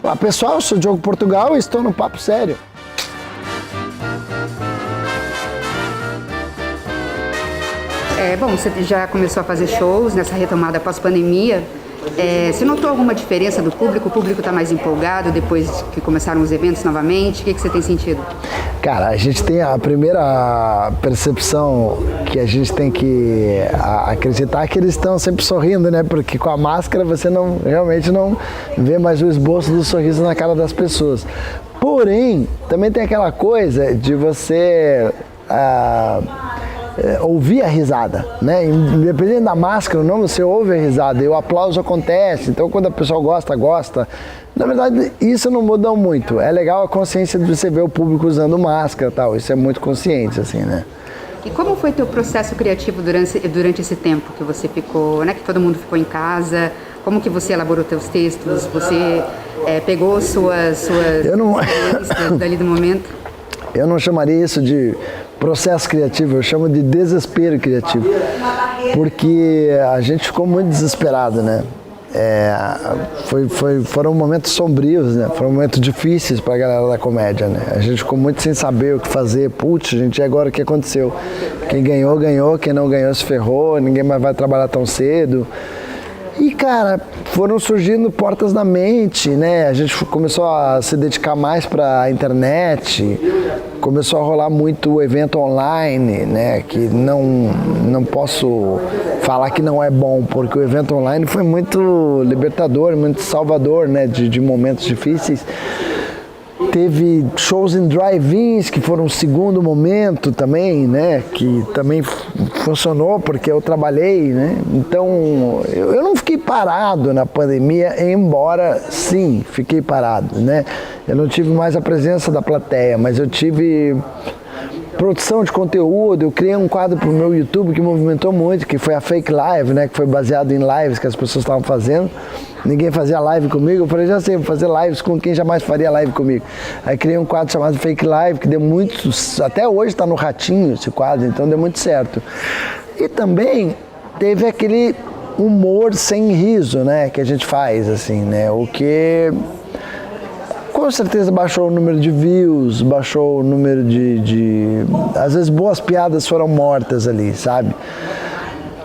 Olá pessoal, eu sou o Diogo Portugal e estou no Papo Sério. Bom, você já começou a fazer shows nessa retomada pós-pandemia. Você notou alguma diferença do público? O público está mais empolgado depois que começaram os eventos novamente? O que você tem sentido? Cara, a gente tem a primeira percepção que a gente tem que acreditar que eles estão sempre sorrindo, né? Porque com a máscara você realmente não vê mais o esboço do sorriso na cara das pessoas. Porém, também tem aquela coisa de você ouvir a risada, né? Independente da máscara ou não, você ouve a risada e o aplauso acontece. Então, quando a pessoa gosta. Na verdade, isso não muda muito. É legal a consciência de você ver o público usando máscara e tal. Isso é muito consciente, assim, né? E como foi teu processo criativo durante esse tempo que você ficou, né? Que todo mundo ficou em casa? Como que você elaborou teus textos? Você pegou suas listas dali do momento? Eu não chamaria isso de processo criativo, eu chamo de desespero criativo, porque a gente ficou muito desesperado, né? Foram momentos sombrios, né? Foram momentos difíceis para a galera da comédia, né? A gente ficou muito sem saber o que fazer. Putz, gente, e agora o que aconteceu? Quem ganhou, ganhou, quem não ganhou se ferrou, ninguém mais vai trabalhar tão cedo. E, cara, foram surgindo portas na mente, né? A gente começou a se dedicar mais para a internet, começou a rolar muito evento online, né? Que não posso falar que não é bom, porque o evento online foi muito libertador, muito salvador, né? De momentos difíceis. Teve shows em drive-ins, que foram um segundo momento também, né? Que também funcionou porque eu trabalhei, né? Então, eu não fiquei parado na pandemia, embora, sim, fiquei parado, né? Eu não tive mais a presença da plateia, mas eu tive produção de conteúdo. Eu criei um quadro pro meu YouTube que movimentou muito, que foi a Fake Live, né? Que foi baseado em lives que as pessoas estavam fazendo. Ninguém fazia live comigo, eu falei, já sei, vou fazer lives com quem jamais faria live comigo. Aí criei um quadro chamado Fake Live, que deu muito, até hoje está no Ratinho esse quadro, então deu muito certo. E também teve aquele humor sem riso, né, que a gente faz, assim, né, o que com certeza baixou o número de views, baixou o número às vezes boas piadas foram mortas ali, sabe?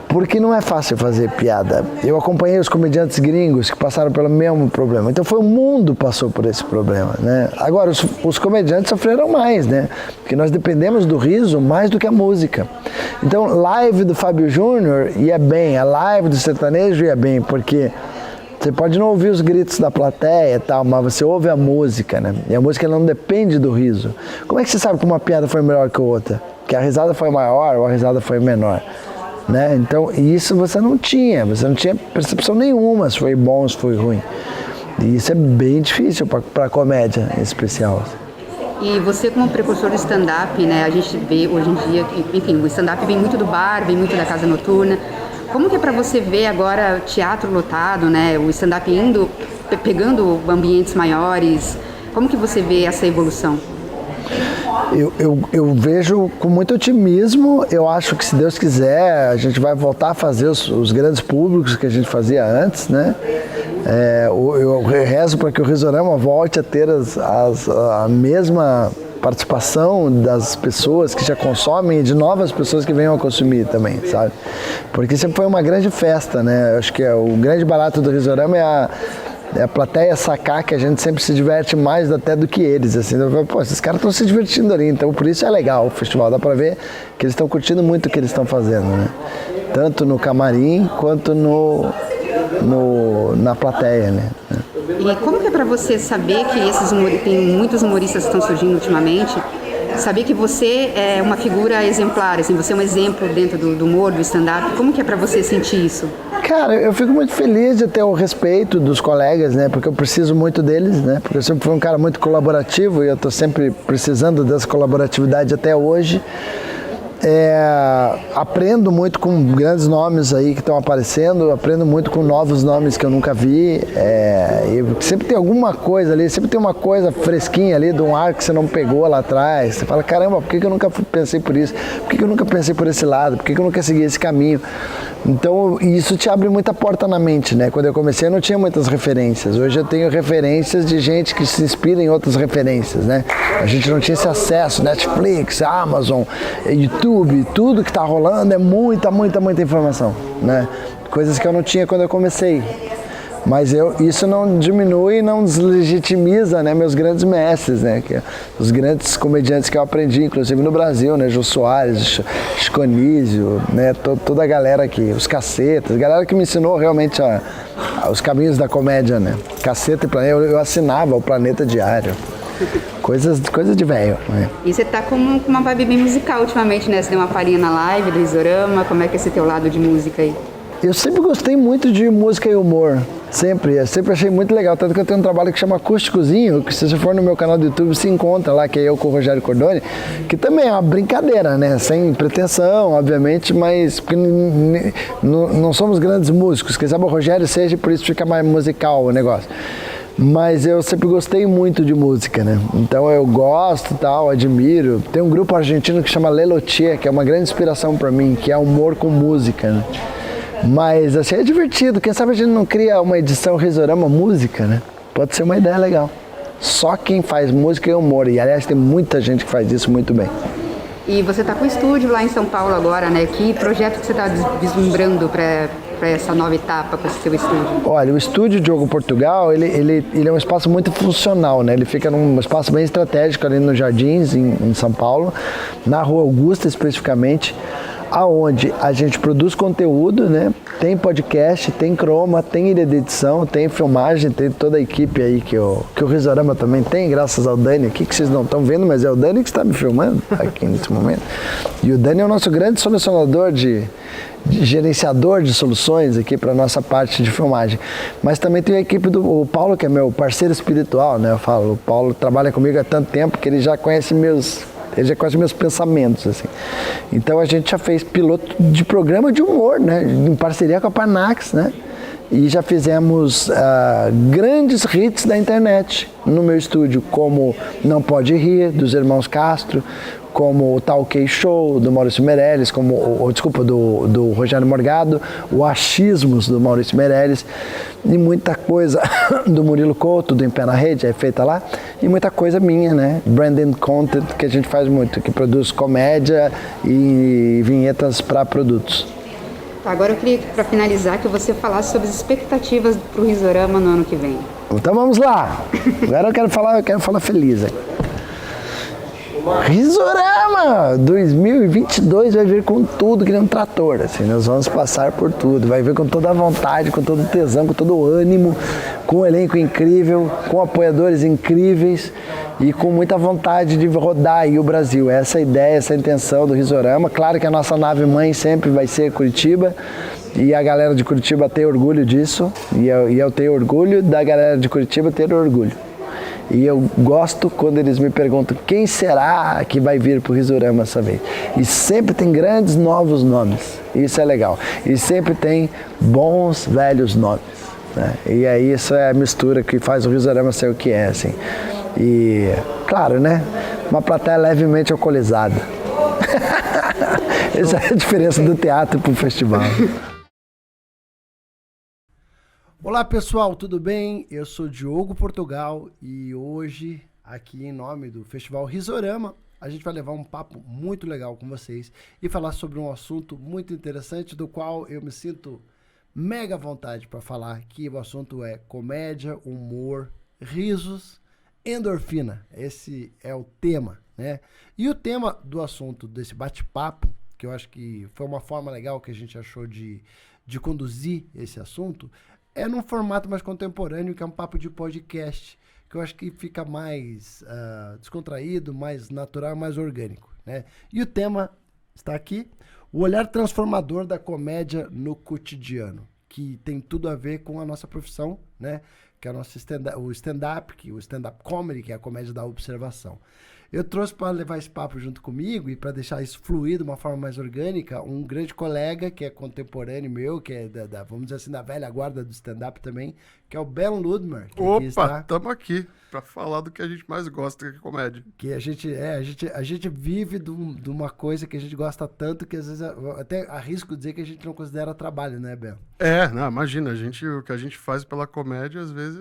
Porque não é fácil fazer piada. Eu acompanhei os comediantes gringos que passaram pelo mesmo problema. Então foi o mundo que passou por esse problema, né? Agora, os comediantes sofreram mais, né? Porque nós dependemos do riso mais do que a música. Então, live do Fábio Júnior ia bem, a live do sertanejo ia bem, porque você pode não ouvir os gritos da plateia e tal, mas você ouve a música, né? E a música não depende do riso. Como é que você sabe que uma piada foi melhor que a outra? Que a risada foi maior ou a risada foi menor? Né? Então, isso você não tinha percepção nenhuma se foi bom ou se foi ruim. E isso é bem difícil para a comédia em especial. E você como precursor do stand-up, né? A gente vê hoje em dia que, enfim, o stand-up vem muito do bar, vem muito da casa noturna. Como que é para você ver agora teatro lotado, né? O stand-up pegando ambientes maiores? Como que você vê essa evolução? Eu vejo com muito otimismo. Eu acho que, se Deus quiser, a gente vai voltar a fazer os grandes públicos que a gente fazia antes, né? Eu rezo para que o Risorama volte a ter a mesma participação das pessoas que já consomem e de novas pessoas que venham a consumir também, sabe? Porque sempre foi uma grande festa, né? Eu acho que o grande barato do Risorama é a plateia sacar que a gente sempre se diverte mais até do que eles, assim. Pô, esses caras estão se divertindo ali, então por isso é legal o festival, dá pra ver que eles estão curtindo muito o que eles estão fazendo, né? Tanto no camarim quanto na plateia, né? E como que é pra você saber que tem muitos humoristas que estão surgindo ultimamente, saber que você é uma figura exemplar, assim, você é um exemplo dentro do humor, do stand-up, como que é pra você sentir isso? Cara, eu fico muito feliz de ter o respeito dos colegas, né? Porque eu preciso muito deles, né? Porque eu sempre fui um cara muito colaborativo e eu tô sempre precisando dessa colaboratividade até hoje. Aprendo muito com grandes nomes aí que estão aparecendo, aprendo muito com novos nomes que eu nunca vi. E sempre tem alguma coisa ali, sempre tem uma coisa fresquinha ali de um ar que você não pegou lá atrás. Você fala, caramba, por que eu nunca pensei por isso? Por que eu nunca pensei por esse lado? Por que eu nunca segui esse caminho? Então, isso te abre muita porta na mente, né? Quando eu comecei, eu não tinha muitas referências. Hoje eu tenho referências de gente que se inspira em outras referências, né? A gente não tinha esse acesso, Netflix, Amazon, YouTube, tudo que tá rolando é muita informação, né? Coisas que eu não tinha quando eu comecei. Mas isso não diminui, não deslegitimiza, né, meus grandes mestres, né, os grandes comediantes que eu aprendi, inclusive no Brasil, né, Jô Soares, Chico Anísio, né, toda a galera aqui, os Cacetas, a galera que me ensinou realmente os caminhos da comédia, né, Caceta e Planeta, eu assinava o Planeta Diário. Coisas de velho, né? E você tá com uma vibe bem musical ultimamente, né? Você deu uma palhinha na live do Risorama, como é que é esse teu lado de música aí? Eu sempre gostei muito de música e humor, sempre achei muito legal, tanto que eu tenho um trabalho que chama Acústicozinho, que se você for no meu canal do YouTube se encontra lá, que é eu com o Rogério Cordoni, que também é uma brincadeira, né, sem pretensão, obviamente, mas porque não somos grandes músicos, quem sabe o Rogério seja, por isso fica mais musical o negócio. Mas eu sempre gostei muito de música, né? Então eu gosto, tal, admiro. Tem um grupo argentino que chama Lelotier, que é uma grande inspiração para mim, que é humor com música, né? Mas assim, é divertido. Quem sabe a gente não cria uma edição Risorama Música, né? Pode ser uma ideia legal. Só quem faz música e humor. E aliás, tem muita gente que faz isso muito bem. E você tá com o estúdio lá em São Paulo agora, né? Que projeto que você tá vislumbrando para essa nova etapa com esse seu estúdio? Olha, o estúdio Diogo Portugal, ele é um espaço muito funcional, né? Ele fica num espaço bem estratégico ali nos Jardins, em São Paulo, na Rua Augusta especificamente, aonde a gente produz conteúdo, né? Tem podcast, tem croma, tem ilha de edição, tem filmagem, tem toda a equipe aí que o Risorama também tem, graças ao Dani aqui, que vocês não estão vendo, mas é o Dani que está me filmando aqui nesse momento. E o Dani é o nosso grande solucionador de gerenciador de soluções aqui para nossa parte de filmagem. Mas também tem a equipe do Paulo, que é meu parceiro espiritual, né? Eu falo, o Paulo trabalha comigo há tanto tempo que ele já conhece meus pensamentos, assim. Então a gente já fez piloto de programa de humor, né? Em parceria com a Panax, né? E já fizemos grandes hits da internet no meu estúdio, como Não Pode Rir, dos Irmãos Castro, como o Talk Show, do Maurício Meirelles, do Rogério Morgado, o Achismos, do Maurício Meirelles, e muita coisa do Murilo Couto, do Em Pé na Rede, é feita lá, e muita coisa minha, né? Branded Content, que a gente faz muito, que produz comédia e vinhetas para produtos. Agora eu queria, para finalizar, que você falasse sobre as expectativas para o Risorama no ano que vem. Então vamos lá! Agora eu quero falar feliz. Risorama 2022 vai vir com tudo, que nem um trator, assim, nós vamos passar por tudo, vai vir com toda a vontade, com todo o tesão, com todo o ânimo, com um elenco incrível, com apoiadores incríveis e com muita vontade de rodar aí o Brasil. Essa é a ideia, essa é a intenção do Risorama. Claro que a nossa nave mãe sempre vai ser Curitiba, e a galera de Curitiba tem orgulho disso, e eu tenho orgulho da galera de Curitiba ter orgulho. E eu gosto quando eles me perguntam quem será que vai vir para o Risorama essa vez. E sempre tem grandes novos nomes, isso é legal. E sempre tem bons velhos nomes, né? E aí isso é a mistura que faz o Risorama ser o que é, assim. E, claro, né? Uma plateia levemente alcoolizada. Essa é a diferença do teatro para o festival. Olá pessoal, tudo bem? Eu sou Diogo Portugal e hoje, aqui em nome do Festival Risorama, a gente vai levar um papo muito legal com vocês e falar sobre um assunto muito interessante do qual eu me sinto mega à vontade para falar, que o assunto é comédia, humor, risos, endorfina. Esse é o tema, né? E o tema do assunto desse bate-papo, que eu acho que foi uma forma legal que a gente achou de conduzir esse assunto, é num formato mais contemporâneo, que é um papo de podcast, que eu acho que fica mais descontraído, mais natural, mais orgânico, né? E o tema está aqui, o olhar transformador da comédia no cotidiano, que tem tudo a ver com a nossa profissão, né? Que é o nosso o stand-up comedy, que é a comédia da observação. Eu trouxe para levar esse papo junto comigo e para deixar isso fluir de uma forma mais orgânica, um grande colega que é contemporâneo meu, que é vamos dizer assim, da velha guarda do stand-up também, que é o Ben Ludmer. Opa, estamos aqui para falar do que a gente mais gosta, que é comédia. Que a gente vive de uma coisa que a gente gosta tanto que às vezes até arrisco dizer que a gente não considera trabalho, né, Ben? Não, imagina, o que a gente faz pela comédia, às vezes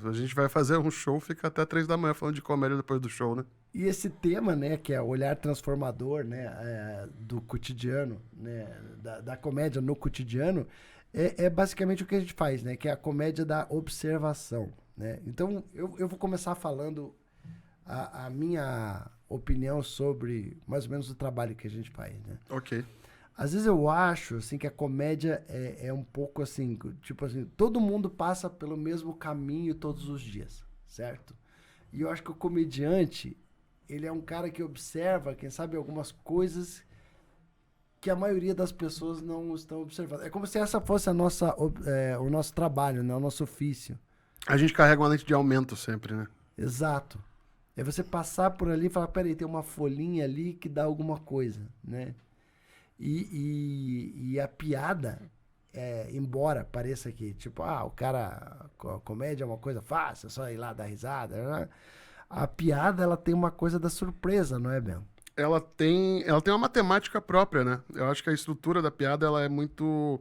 a gente vai fazer um show, fica até 3 da manhã falando de comédia depois do show, né? E esse tema, né, que é o olhar transformador, né, do cotidiano, né, da comédia no cotidiano, é basicamente o que a gente faz, né, que é a comédia da observação, né? Então, eu vou começar falando a minha opinião sobre mais ou menos o trabalho que a gente faz, né? Ok. Às vezes eu acho, assim, que a comédia é um pouco assim, tipo assim, todo mundo passa pelo mesmo caminho todos os dias, certo? E eu acho que o comediante, ele é um cara que observa, quem sabe, algumas coisas que a maioria das pessoas não estão observando. É como se essa fosse o nosso trabalho, né? O nosso ofício. A gente carrega uma lente de aumento sempre, né? Exato. É você passar por ali e falar, peraí, tem uma folhinha ali que dá alguma coisa, né? E a piada, embora pareça que, tipo, o cara, a comédia é uma coisa fácil, é só ir lá dar risada, né? A piada, ela tem uma coisa da surpresa, não é, Ben? Ela tem uma matemática própria, né? Eu acho que a estrutura da piada, ela é muito...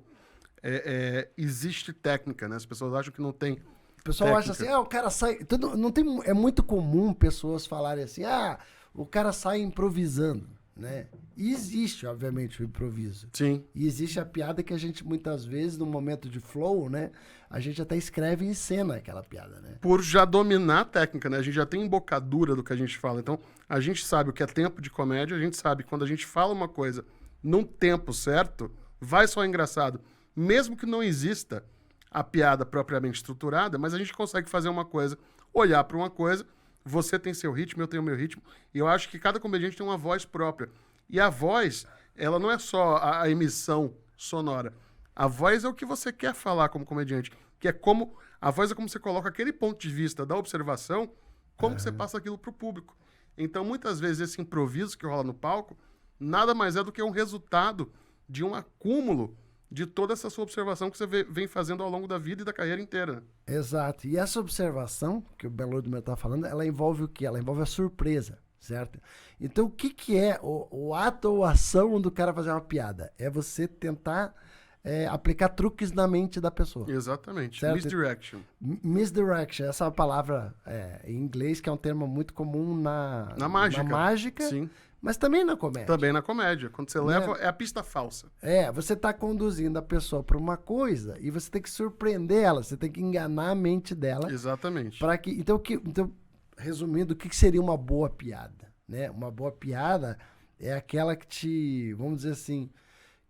existe técnica, né? As pessoas acham que não tem O pessoal acha assim, o cara sai... é muito comum pessoas falarem assim, o cara sai improvisando, né? E existe, obviamente, o improviso. Sim. E existe a piada que a gente, muitas vezes, no momento de flow, né? A gente até escreve em cena aquela piada, né? Por já dominar a técnica, né? A gente já tem embocadura do que a gente fala. Então, a gente sabe o que é tempo de comédia, a gente sabe que quando a gente fala uma coisa num tempo certo, vai soar engraçado. Mesmo que não exista a piada propriamente estruturada, mas a gente consegue fazer uma coisa, olhar para uma coisa, você tem seu ritmo, eu tenho meu ritmo, e eu acho que cada comediante tem uma voz própria. E a voz, ela não é só a emissão sonora. A voz é o que você quer falar como comediante, que é como... A voz é como você coloca aquele ponto de vista da observação, como que você passa aquilo pro público. Então, muitas vezes, esse improviso que rola no palco, nada mais é do que um resultado de um acúmulo de toda essa sua observação que você vem fazendo ao longo da vida e da carreira inteira. Exato. E essa observação, que o Ben Ludmer está falando, ela envolve o quê? Ela envolve a surpresa, certo? Então, o que é o ato ou ação do cara fazer uma piada? É você tentar aplicar truques na mente da pessoa. Exatamente. Certo? Misdirection. Misdirection, essa é uma palavra em inglês que é um termo muito comum na mágica, sim. Mas também na comédia. Também na comédia. Quando você leva, é a pista falsa. Você está conduzindo a pessoa para uma coisa e você tem que surpreender ela, você tem que enganar a mente dela. Exatamente. Então, resumindo, o que seria uma boa piada? Né? Uma boa piada é aquela que te, vamos dizer assim,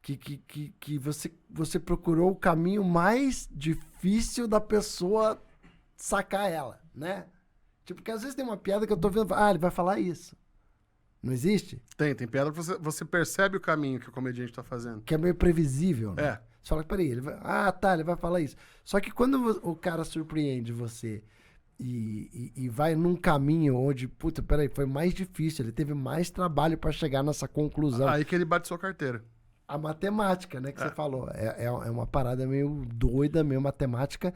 que você procurou o caminho mais difícil da pessoa sacar ela, né? Tipo, porque às vezes tem uma piada que eu tô vendo, ele vai falar isso. Não existe? Tem piada que você percebe o caminho que o comediante tá fazendo. Que é meio previsível, né? É. Você fala, peraí, ele vai falar isso. Só que quando o cara surpreende você e vai num caminho onde, peraí, foi mais difícil, ele teve mais trabalho para chegar nessa conclusão. Aí que ele bate sua carteira. A matemática, né, que você falou. É uma parada meio doida, meio matemática,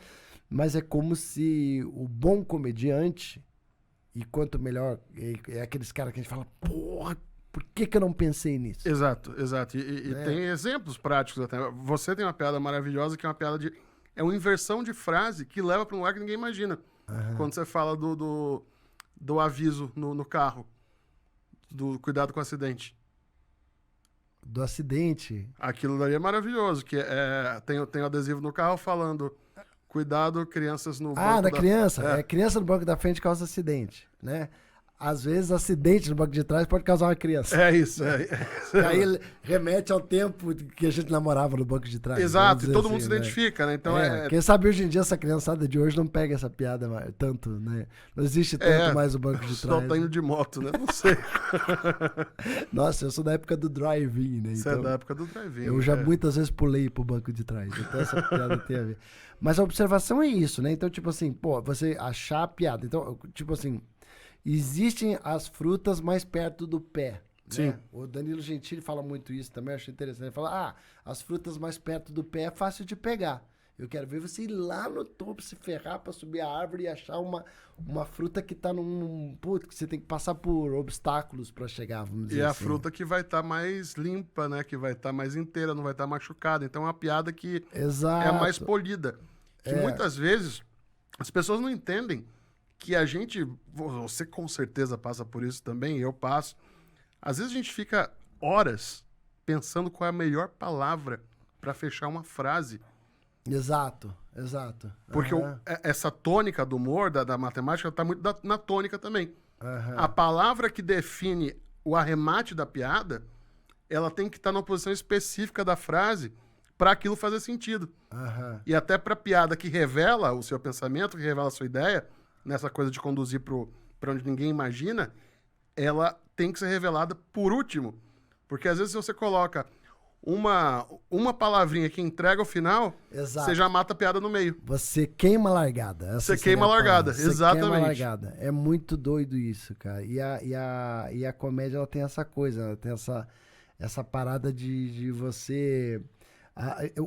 mas é como se o bom comediante, e quanto melhor, é aqueles caras que a gente fala, porra, por que eu não pensei nisso? Exato. E tem exemplos práticos até. Você tem uma piada maravilhosa que é uma piada de... É uma inversão de frase que leva para um lugar que ninguém imagina. Uhum. Quando você fala do aviso no carro, do cuidado com o acidente. Do acidente. Aquilo daí é maravilhoso, que tem o adesivo no carro falando cuidado, crianças no banco da criança. Criança no banco da frente causa acidente, né? Às vezes, acidente no banco de trás pode causar uma criança. É isso. Aí remete ao tempo que a gente namorava no banco de trás. Exato, e todo mundo se identifica, né? Então Quem sabe hoje em dia essa criançada de hoje não pega essa piada tanto, né? Não existe tanto mais o banco de trás. Só tá indo de moto, né? Não sei. Nossa, eu sou da época do drive-in, né? Você então, é da época do drive-in. Eu já muitas vezes pulei pro banco de trás. Então essa piada tem a ver. Mas a observação é isso, né? Então, tipo assim, você achar a piada. Então, tipo assim... existem as frutas mais perto do pé. Sim. Né? O Danilo Gentili fala muito isso também, eu acho interessante. Ele fala, as frutas mais perto do pé é fácil de pegar. Eu quero ver você ir lá no topo, se ferrar pra subir a árvore e achar uma fruta que tá que você tem que passar por obstáculos pra chegar, vamos dizer E assim. a fruta que vai estar mais limpa, né? Que vai estar mais inteira, não vai estar machucada. Então é uma piada que Exato. é a mais polida. Que muitas vezes as pessoas não entendem que a gente... Você com certeza passa por isso também, eu passo. Às vezes a gente fica horas pensando qual é a melhor palavra para fechar uma frase. Exato. Porque essa tônica do humor, da matemática, está muito na tônica também. Aham. A palavra que define o arremate da piada, ela tem que estar numa posição específica da frase para aquilo fazer sentido. Aham. E até para piada que revela o seu pensamento, que revela a sua ideia, nessa coisa de conduzir para onde ninguém imagina, ela tem que ser revelada por último. Porque às vezes se você coloca uma palavrinha que entrega o final, Exato. você já mata a piada no meio. Você queima a largada. Essa Você seria queima a largada, palavra. Você exatamente. queima a largada. É muito doido isso, cara. E a comédia, ela tem essa coisa, ela tem essa parada de você...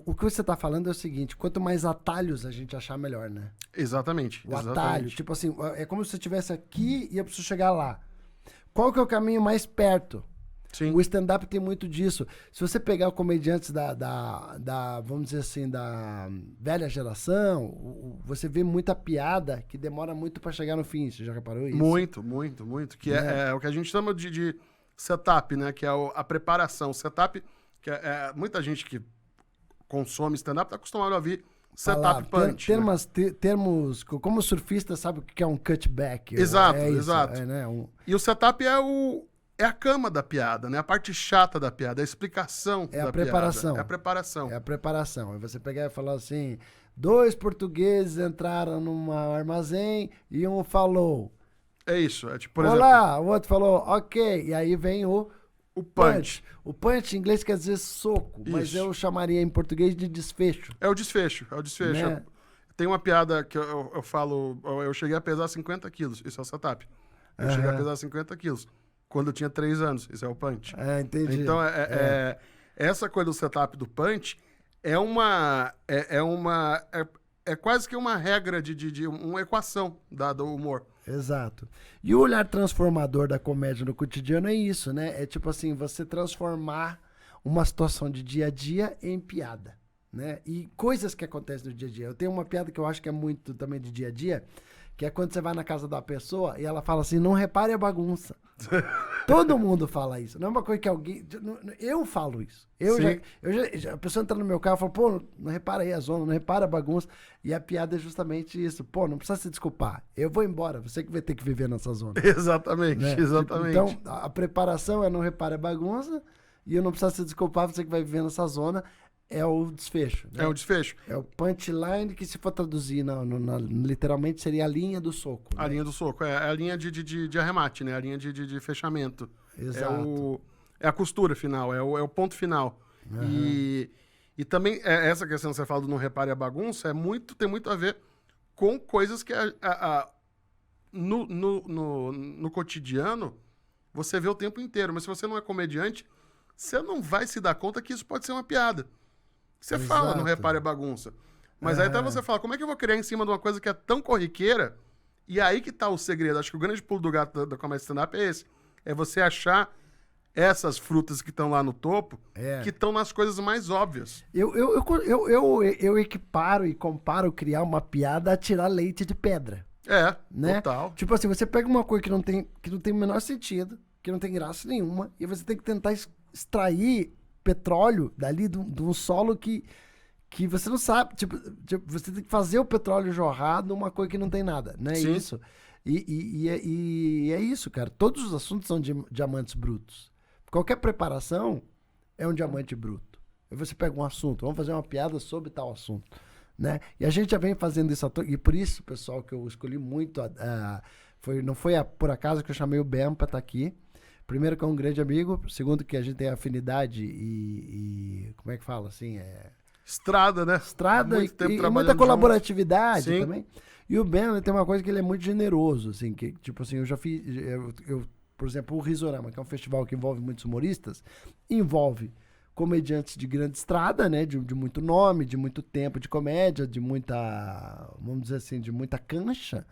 o que você tá falando é o seguinte, quanto mais atalhos a gente achar, melhor, né? Exatamente. O atalho, tipo assim, é como se você estivesse aqui e eu preciso chegar lá. Qual que é o caminho mais perto? Sim. O stand-up tem muito disso. Se você pegar comediantes vamos dizer assim, da velha geração, você vê muita piada que demora muito pra chegar no fim. Você já reparou isso? Muito. Que é o que a gente chama de setup, né? Que é a preparação. O setup, que muita gente que consome stand-up tá acostumado a ouvir setup punch. Termos, como surfista sabe o que é um cutback. Exato, é isso, exato. Né? E o setup é a cama da piada, né? A parte chata da piada, a explicação da preparação. piada. É a preparação. É a preparação. Aí você pegar e falar assim, 2 portugueses entraram num armazém e um falou... É isso. É tipo, por Olá, exemplo... o outro falou, ok. E aí vem o punch. O punch em inglês quer dizer soco, mas Isso. eu chamaria em português de desfecho. É o desfecho. Né? Tem uma piada que eu falo, eu cheguei a pesar 50 quilos, isso é o setup. Eu cheguei a pesar 50 quilos quando eu tinha 3 anos, isso é o punch. Entendi. Então, essa coisa do setup do punch é quase que uma regra de uma equação do humor. Exato. E o olhar transformador da comédia no cotidiano é isso, né? É tipo assim, você transformar uma situação de dia a dia em piada, né? E coisas que acontecem no dia a dia. Eu tenho uma piada que eu acho que é muito também de dia a dia, que é quando você vai na casa da pessoa e ela fala assim, não repare a bagunça. Todo mundo fala isso. Não é uma coisa que alguém... Eu falo isso. A pessoa entra no meu carro e fala, pô, não repara aí a zona, não repara a bagunça. E a piada é justamente isso. Pô, não precisa se desculpar. Eu vou embora, você que vai ter que viver nessa zona. Exatamente, Né? exatamente. Então, a preparação é não repare a bagunça e eu não preciso se desculpar, você que vai viver nessa zona. É o desfecho. Né? É o desfecho. É o punchline que, se for traduzir literalmente, seria a linha do soco. A linha do soco. É a linha de arremate, né? A linha de fechamento. Exato. É a costura final, é o ponto final. Uhum. E também, essa questão que você fala do não repare a bagunça, tem muito a ver com coisas que no cotidiano você vê o tempo inteiro. Mas se você não é comediante, você não vai se dar conta que isso pode ser uma piada. Você fala, não repare a bagunça. Mas aí até você fala, como é que eu vou criar em cima de uma coisa que é tão corriqueira? E aí que tá o segredo. Acho que o grande pulo do gato da comédia stand-up é esse. É você achar essas frutas que estão lá no topo, que estão nas coisas mais óbvias. Eu equiparo e comparo criar uma piada a tirar leite de pedra. Né? Total. Tipo assim, você pega uma coisa que não tem o menor sentido, que não tem graça nenhuma, e você tem que tentar extrair petróleo dali de um solo que você não sabe. Tipo, você tem que fazer o petróleo jorrar de uma coisa que não tem nada, né? Sim. Isso. E é isso, cara. Todos os assuntos são diamantes brutos. Qualquer preparação é um diamante bruto. Aí você pega um assunto, vamos fazer uma piada sobre tal assunto, né? E a gente já vem fazendo isso, e por isso, pessoal, que eu escolhi muito, não foi por acaso que eu chamei o Ben para estar aqui. Primeiro, que é um grande amigo. Segundo, que a gente tem afinidade e como é que fala assim? Estrada, né? Estrada Muito tempo e trabalhando muita colaboratividade juntos. também. E o Ben, ele tem uma coisa que ele é muito generoso, assim, que, tipo assim, eu já fiz, por exemplo, o Risorama, que é um festival que envolve muitos humoristas, envolve comediantes de grande estrada, né, de muito nome, de muito tempo de comédia, de muita, vamos dizer assim, de muita cancha,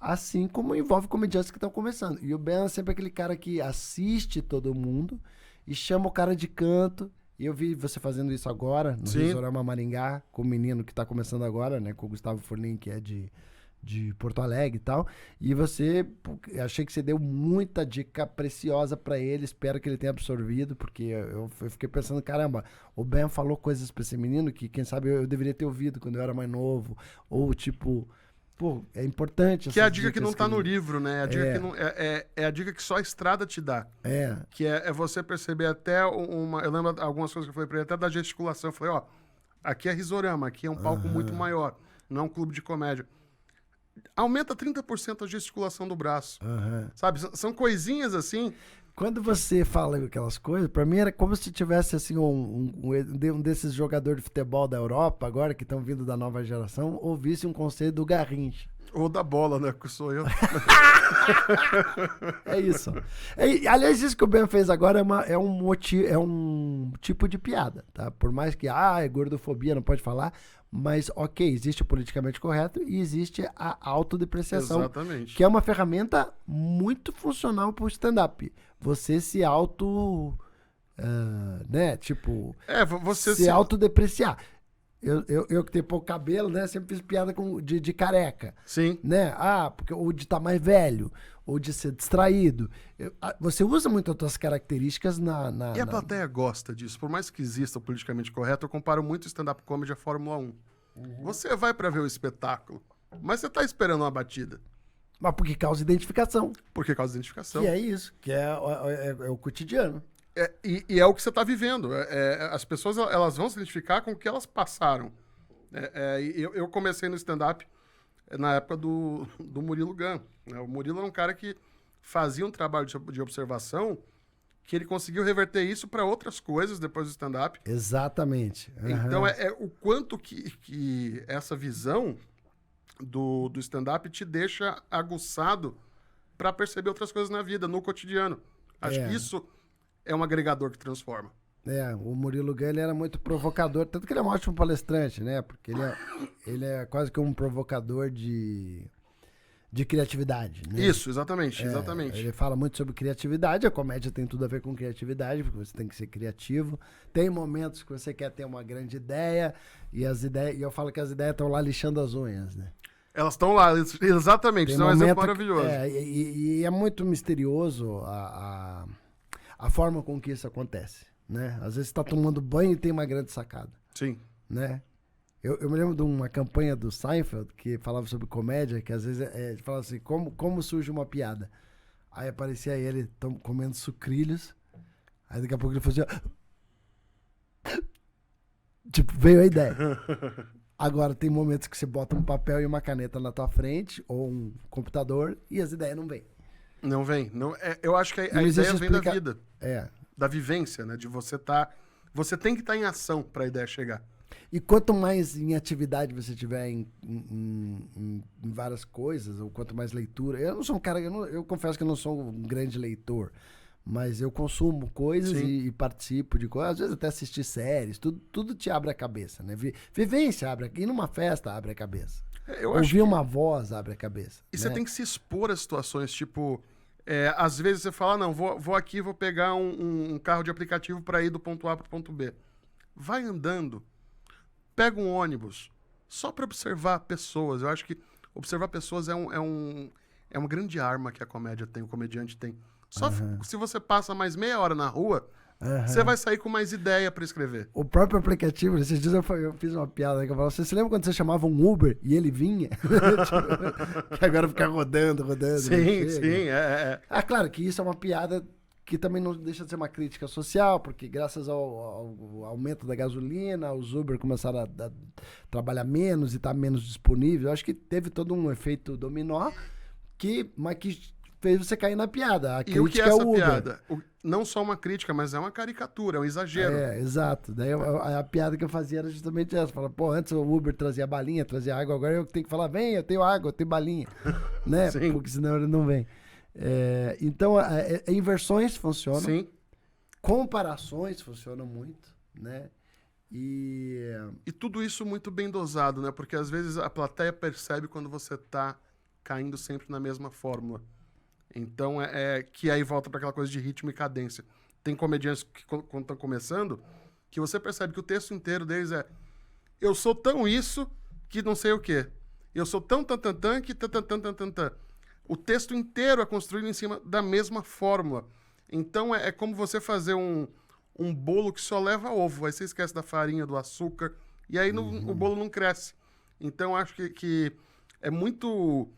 assim como envolve comediantes que estão começando. E o Ben é sempre aquele cara que assiste todo mundo e chama o cara de canto. E eu vi você fazendo isso agora, no Risorama Maringá, com o menino que está começando agora, né, com o Gustavo Furlim, que é de Porto Alegre e tal. E você, achei que você deu muita dica preciosa pra ele, espero que ele tenha absorvido, porque eu fiquei pensando, caramba, o Ben falou coisas pra esse menino que, quem sabe, eu deveria ter ouvido quando eu era mais novo, ou tipo, pô, é importante. Que é a dica que não tá no livro, né? A dica que não, é a dica que só a estrada te dá. Que é você perceber até uma... Eu lembro algumas coisas que eu falei pra ele, até da gesticulação. Eu falei, ó, aqui é Risorama, aqui é um palco muito maior, não é um clube de comédia. Aumenta 30% a gesticulação do braço. Sabe? São coisinhas assim. Quando você fala aquelas coisas, pra mim era como se tivesse assim um desses jogadores de futebol da Europa, agora que estão vindo da nova geração, ouvisse um conselho do Garrincha. Ou da bola, né? Que sou eu. É isso. Aliás, isso que o Ben fez agora é um tipo de piada, tá? Por mais que, é gordofobia, não pode falar, mas ok, existe o politicamente correto e existe a autodepreciação. Exatamente. Que é uma ferramenta muito funcional pro stand-up. Você se né? Tipo, você se autodepreciar. Eu que tenho pouco cabelo, né? Sempre fiz piada de careca. Sim. Né? Ou de estar mais velho, ou de ser distraído. Você usa muito as tuas características E a plateia gosta disso. Por mais que exista o politicamente correto, eu comparo muito stand-up comedy à Fórmula 1. Você vai pra ver o espetáculo, mas você tá esperando uma batida. Mas porque causa identificação. Porque causa identificação. Que é isso, que é o cotidiano. E é o que você está vivendo. As pessoas elas vão se identificar com o que elas passaram. Eu comecei no stand-up na época do Murilo Gun. O Murilo era um cara que fazia um trabalho de observação que ele conseguiu reverter isso para outras coisas depois do stand-up. Exatamente. Então, o quanto que essa visão do stand-up te deixa aguçado para perceber outras coisas na vida, no cotidiano. Acho que isso é um agregador que transforma. O Murilo Gun, ele era muito provocador, tanto que ele é um ótimo palestrante, né? Porque ele é quase que um provocador de criatividade, né? Isso, exatamente. Ele fala muito sobre criatividade, a comédia tem tudo a ver com criatividade, porque você tem que ser criativo. Tem momentos que você quer ter uma grande ideia, e eu falo que as ideias estão lá lixando as unhas, né? Elas estão lá, exatamente, isso é um exemplo maravilhoso. E é muito misterioso a forma com que isso acontece, né? Às vezes você tá tomando banho e tem uma grande sacada. Sim. Né? Eu me lembro de uma campanha do Seinfeld que falava sobre comédia, que às vezes falava assim, como surge uma piada. Aí aparecia ele comendo sucrilhos, aí daqui a pouco ele fazia... Tipo, veio a ideia. Agora tem momentos que você bota um papel e uma caneta na tua frente, ou um computador, e as ideias não vêm. Não vem. Eu acho que a ideia vem da vida. Da vivência, né? De você você tem que estar em ação para a ideia chegar. E quanto mais em atividade você tiver em várias coisas, ou quanto mais leitura... Eu não sou um cara... Eu confesso que eu não sou um grande leitor, mas eu consumo coisas e participo de coisas. Às vezes até assistir séries. Tudo te abre a cabeça, né? Vivência abre... Ir numa festa abre a cabeça. Ouvir uma voz abre a cabeça. E você tem que se expor a situações, tipo... às vezes você fala, não, vou aqui, vou pegar um carro de aplicativo para ir do ponto A para o ponto B. Vai andando. Pega um ônibus. Só para observar pessoas. Eu acho que observar pessoas é uma grande arma que a comédia tem, o comediante tem. Só se você passa mais meia hora na rua, você vai sair com mais ideia para escrever. O próprio aplicativo, esses dias eu fiz uma piada que eu falava, você se lembra quando você chamava um Uber e ele vinha? Que agora fica rodando. Sim. Claro que isso é uma piada que também não deixa de ser uma crítica social, porque graças ao aumento da gasolina, os Uber começaram a trabalhar menos e estar menos disponível. Eu acho que teve todo um efeito dominó, mas que fez você cair na piada. A E o que é crítica é essa o Uber. piada? Não só uma crítica, mas é uma caricatura, é um exagero. É, exato. Daí a piada que eu fazia era justamente essa. Fala, pô, antes o Uber trazia balinha, trazia água, agora eu tenho que falar, vem, eu tenho água, eu tenho balinha. Né? Sim. Porque senão ele não vem. Então, inversões funcionam. Sim. Comparações funcionam muito, né? E tudo isso muito bem dosado, né? Porque às vezes a plateia percebe quando você tá caindo sempre na mesma fórmula. Então que aí volta para aquela coisa de ritmo e cadência. Tem comediantes que quando estão começando, que você percebe que o texto inteiro deles é eu sou tão isso que não sei o quê. Eu sou tão tan que tan. O texto inteiro é construído em cima da mesma fórmula. Então é como você fazer um bolo que só leva ovo. Aí você esquece da farinha, do açúcar, e aí o bolo não cresce. Então acho que é muito...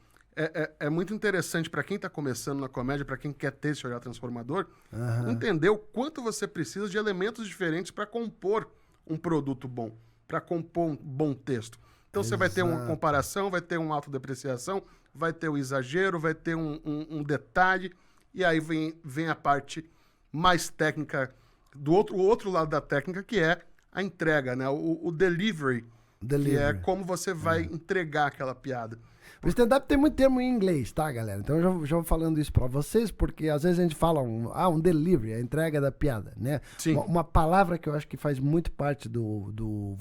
É muito interessante para quem está começando na comédia, para quem quer ter esse olhar transformador, entender o quanto você precisa de elementos diferentes para compor um produto bom, para compor um bom texto. Então você vai ter uma comparação, vai ter uma autodepreciação, vai ter o exagero, vai ter um detalhe, e aí vem a parte mais técnica, o outro lado da técnica, que é a entrega, né? O delivery, que é como você vai entregar aquela piada. o stand-up tem muito termo em inglês, tá, galera? Então eu já vou falando isso pra vocês, porque às vezes a gente fala um delivery, a entrega da piada, né? Sim. Uma palavra que eu acho que faz muito parte do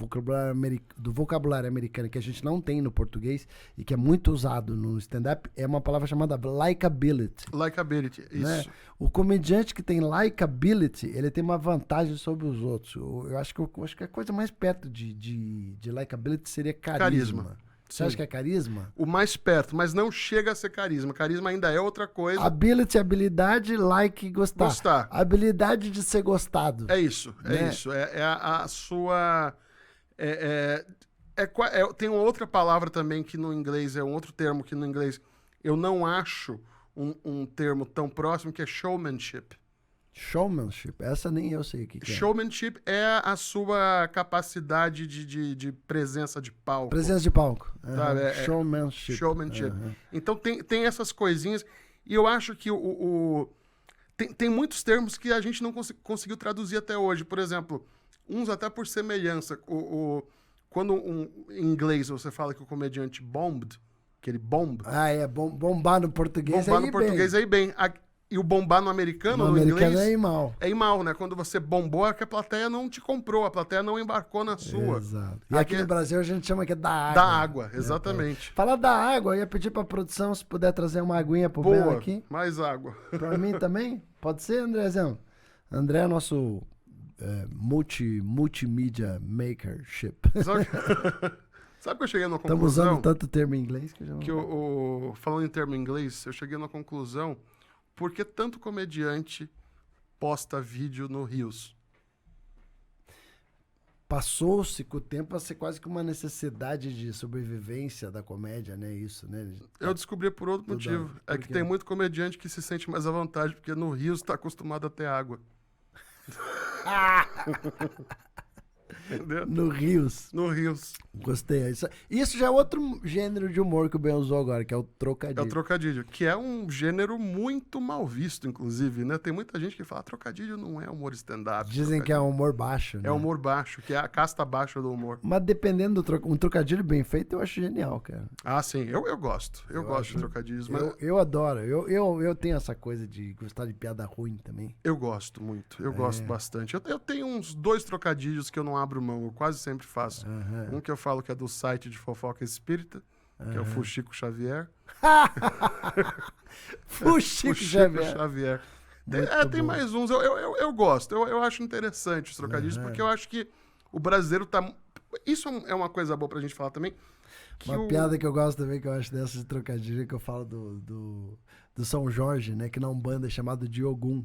vocabulário americano, que a gente não tem no português e que é muito usado no stand-up, é uma palavra chamada likability. Likability, isso. Né? O comediante que tem likability, ele tem uma vantagem sobre os outros. Eu acho que a coisa mais perto de likability seria carisma. Você acha que é carisma? O mais perto, mas não chega a ser carisma. Carisma ainda é outra coisa. Ability, habilidade, like, gostar. Gostar. Habilidade de ser gostado. É isso, Né? isso. É a sua... tem uma outra palavra também que no inglês, é um outro termo que no inglês eu não acho um termo tão próximo, que é showmanship. Showmanship, essa nem eu sei o que é. Showmanship é a sua capacidade de presença de palco. Presença de palco. Sabe? Showmanship. Showmanship. Então tem essas coisinhas, e eu acho que tem muitos termos que a gente não conseguiu traduzir até hoje. Por exemplo, uns até por semelhança. Quando em inglês você fala que o comediante bombed, que ele bomb. Bombar no português. Bombar no português aí bem. E o bombar no americano, no americano inglês... é ir mal. É ir mal, né? Quando você bombou, é que a plateia não te comprou, a plateia não embarcou na sua. Exato. E aqui no Brasil a gente chama que é da água. Da água, exatamente. Falar da água, eu ia pedir pra produção se puder trazer uma aguinha pro Bel aqui. Mais água. Pra mim também? Pode ser, Andrezão? André é nosso multimedia makership. Sabe que eu cheguei numa Estamos conclusão? usando tanto termo em inglês que já não... Que falando em termo em inglês, eu cheguei numa conclusão: por que tanto comediante posta vídeo no Reels? Passou-se com o tempo a ser quase que uma necessidade de sobrevivência da comédia, né? Isso, né? Eu descobri por outro motivo. É que tem muito comediante que se sente mais à vontade, porque no Reels está acostumado a ter água. Entendeu? No Rios. No Reels. Gostei. Isso já é outro gênero de humor que o Ben usou agora, que é o trocadilho. É o trocadilho, que é um gênero muito mal visto, inclusive, né? Tem muita gente que fala, trocadilho não é humor stand-up. Dizem que é um humor baixo, né? É humor baixo, que é a casta baixa do humor. Mas dependendo um trocadilho bem feito, eu acho genial, cara. Ah, sim, eu gosto. Eu gosto de trocadilhos, mas Eu adoro. Eu tenho essa coisa de gostar de piada ruim também. eu gosto muito. Eu gosto bastante. Eu tenho uns 2 trocadilhos que eu não abro mão, eu quase sempre faço. Um que eu falo que é do site de fofoca espírita, que é o Fuxico Xavier. Fuxico Xavier. Tem mais uns. Eu gosto. Eu acho interessante os trocadilhos, porque eu acho que o brasileiro tá... Isso é uma coisa boa pra gente falar também. Uma piada que eu gosto também, que eu acho dessas de trocadilho, que eu falo do São Jorge, né? Que na Umbanda é chamado de Ogum.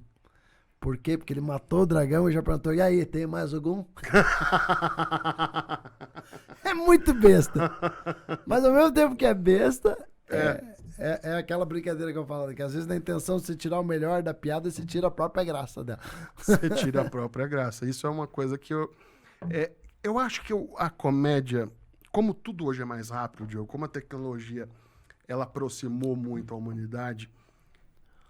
Por quê? Porque ele matou o dragão e já perguntou, e aí, tem mais algum? É muito besta. Mas ao mesmo tempo que é besta, é aquela brincadeira que eu falo, que às vezes na intenção de você tirar o melhor da piada, você tira a própria graça dela. Você tira a própria graça. Isso é uma coisa que eu acho que a comédia, como tudo hoje é mais rápido, Diogo, como a tecnologia ela aproximou muito a humanidade,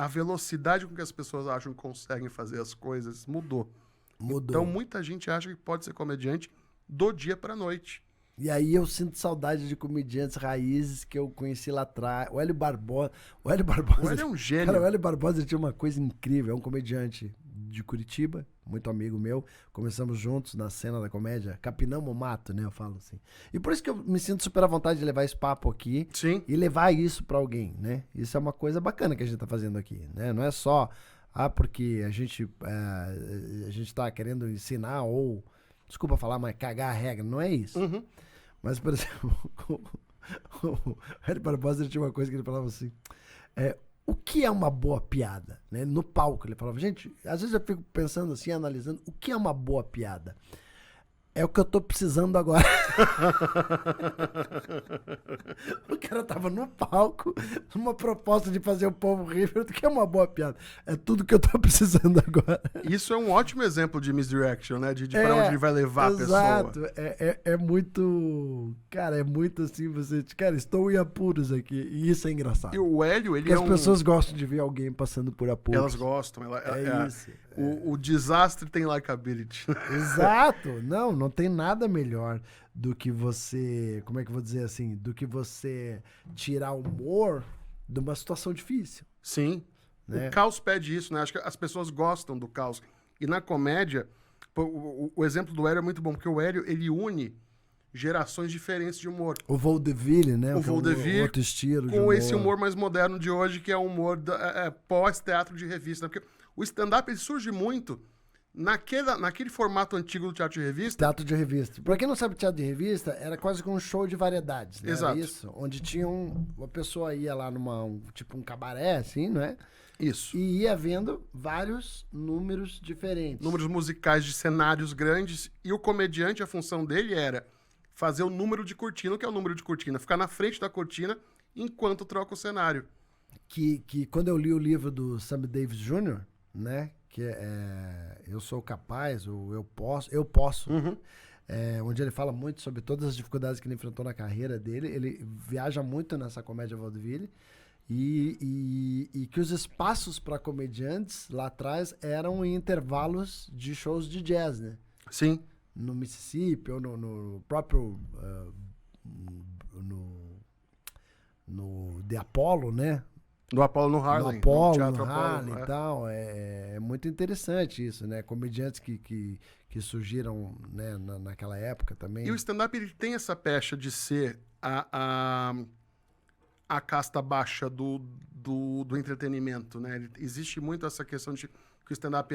a velocidade com que as pessoas acham que conseguem fazer as coisas mudou. Mudou. Então, muita gente acha que pode ser comediante do dia pra noite. E aí eu sinto saudade de comediantes raízes que eu conheci lá atrás. O Hélio Barbosa. O Hélio Barbosa. O Hélio é um gênio. Cara, o Hélio Barbosa tinha uma coisa incrível. É um comediante de Curitiba, muito amigo meu. Começamos juntos na cena da comédia. Capinamos o mato, né? Eu falo assim. E por isso que eu me sinto super à vontade de levar esse papo aqui. Sim. E levar isso pra alguém, né? Isso é uma coisa bacana que a gente tá fazendo aqui, né? Não é só, porque a gente tá querendo ensinar ou, desculpa falar, mas cagar a regra. Não é isso. Uhum. Mas, por exemplo, o Hélio Barbosa tinha uma coisa que ele falava assim, o que é uma boa piada? Né? No palco ele falava, gente, às vezes eu fico pensando assim, analisando, o que é uma boa piada? É o que eu tô precisando agora. O cara tava no palco, numa proposta de fazer o povo rir. O que é uma boa piada? É tudo que eu tô precisando agora. Isso é um ótimo exemplo de misdirection, né? De pra onde ele vai levar a pessoa. Exato. É muito... Cara, é muito assim, você... Cara, estou em apuros aqui. E isso é engraçado. E o Hélio, ele Porque as pessoas gostam de ver alguém passando por apuros. Elas gostam. Isso. O desastre tem likability. Exato. Não tem nada melhor do que você... Como é que eu vou dizer assim? Do que você tirar humor de uma situação difícil. Sim. Né? O caos pede isso, né? Acho que as pessoas gostam do caos. E na comédia, o exemplo do Hélio é muito bom, porque o Hélio, ele une gerações diferentes de humor. O vaudeville, né? O vaudeville outro estilo de com humor. esse humor mais moderno de hoje, que é o humor pós-teatro de revista. Né? Porque o stand-up ele surge muito naquele formato antigo do teatro de revista. Teatro de revista. Pra quem não sabe, teatro de revista era quase como um show de variedades, né? Exato. Era isso? Onde tinha uma pessoa ia lá tipo um cabaré, assim, não é? Isso. E ia vendo vários números diferentes. Números musicais de cenários grandes. E o comediante, a função dele era fazer o número de cortina. O que é o número de cortina? Ficar na frente da cortina enquanto troca o cenário. Que quando eu li o livro do Sammy Davis Jr., né? Que é Eu Sou Capaz, ou Eu Posso, Uhum. onde ele fala muito sobre todas as dificuldades que ele enfrentou na carreira dele. Ele viaja muito nessa comédia vaudeville e que os espaços para comediantes lá atrás eram em intervalos de shows de jazz, né? Sim. No Mississippi ou no próprio no The Apollo, né? Do Apollo no Harlem. No Apollo, Teatro no Apollo, Harlem e tal. É muito interessante isso, né? Comediantes que surgiram, né, naquela época também. E o stand-up ele tem essa pecha de ser a casta baixa do entretenimento, né? Existe muito essa questão de que o stand-up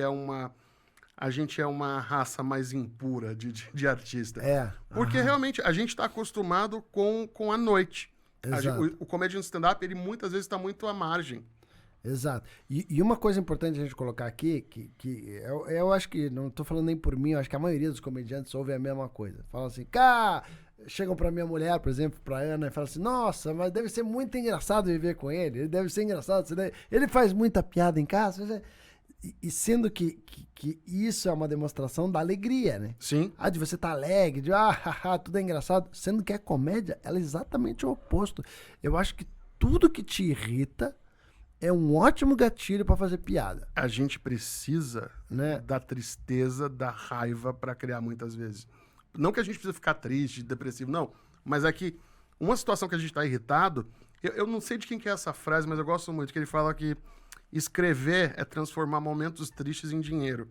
a gente é uma raça mais impura de artista. Porque realmente a gente está acostumado com a noite. O comediante stand-up, ele muitas vezes está muito à margem. Exato. E uma coisa importante a gente colocar aqui, que eu acho que, não estou falando nem por mim, eu acho que a maioria dos comediantes ouve a mesma coisa. Falam assim, chegam pra minha mulher, por exemplo, pra Ana, e falam assim, nossa, mas deve ser muito engraçado viver com ele deve ser engraçado, ele faz muita piada em casa. E sendo que isso é uma demonstração da alegria, né? Sim. De você estar alegre, tudo é engraçado. Sendo que a comédia, ela é exatamente o oposto. Eu acho que tudo que te irrita é um ótimo gatilho pra fazer piada. A gente precisa, né, da tristeza, da raiva pra criar muitas vezes. Não que a gente precisa ficar triste, depressivo, não. Mas é que uma situação que a gente tá irritado... Eu não sei de quem que é essa frase, mas eu gosto muito, que ele fala que escrever é transformar momentos tristes em dinheiro.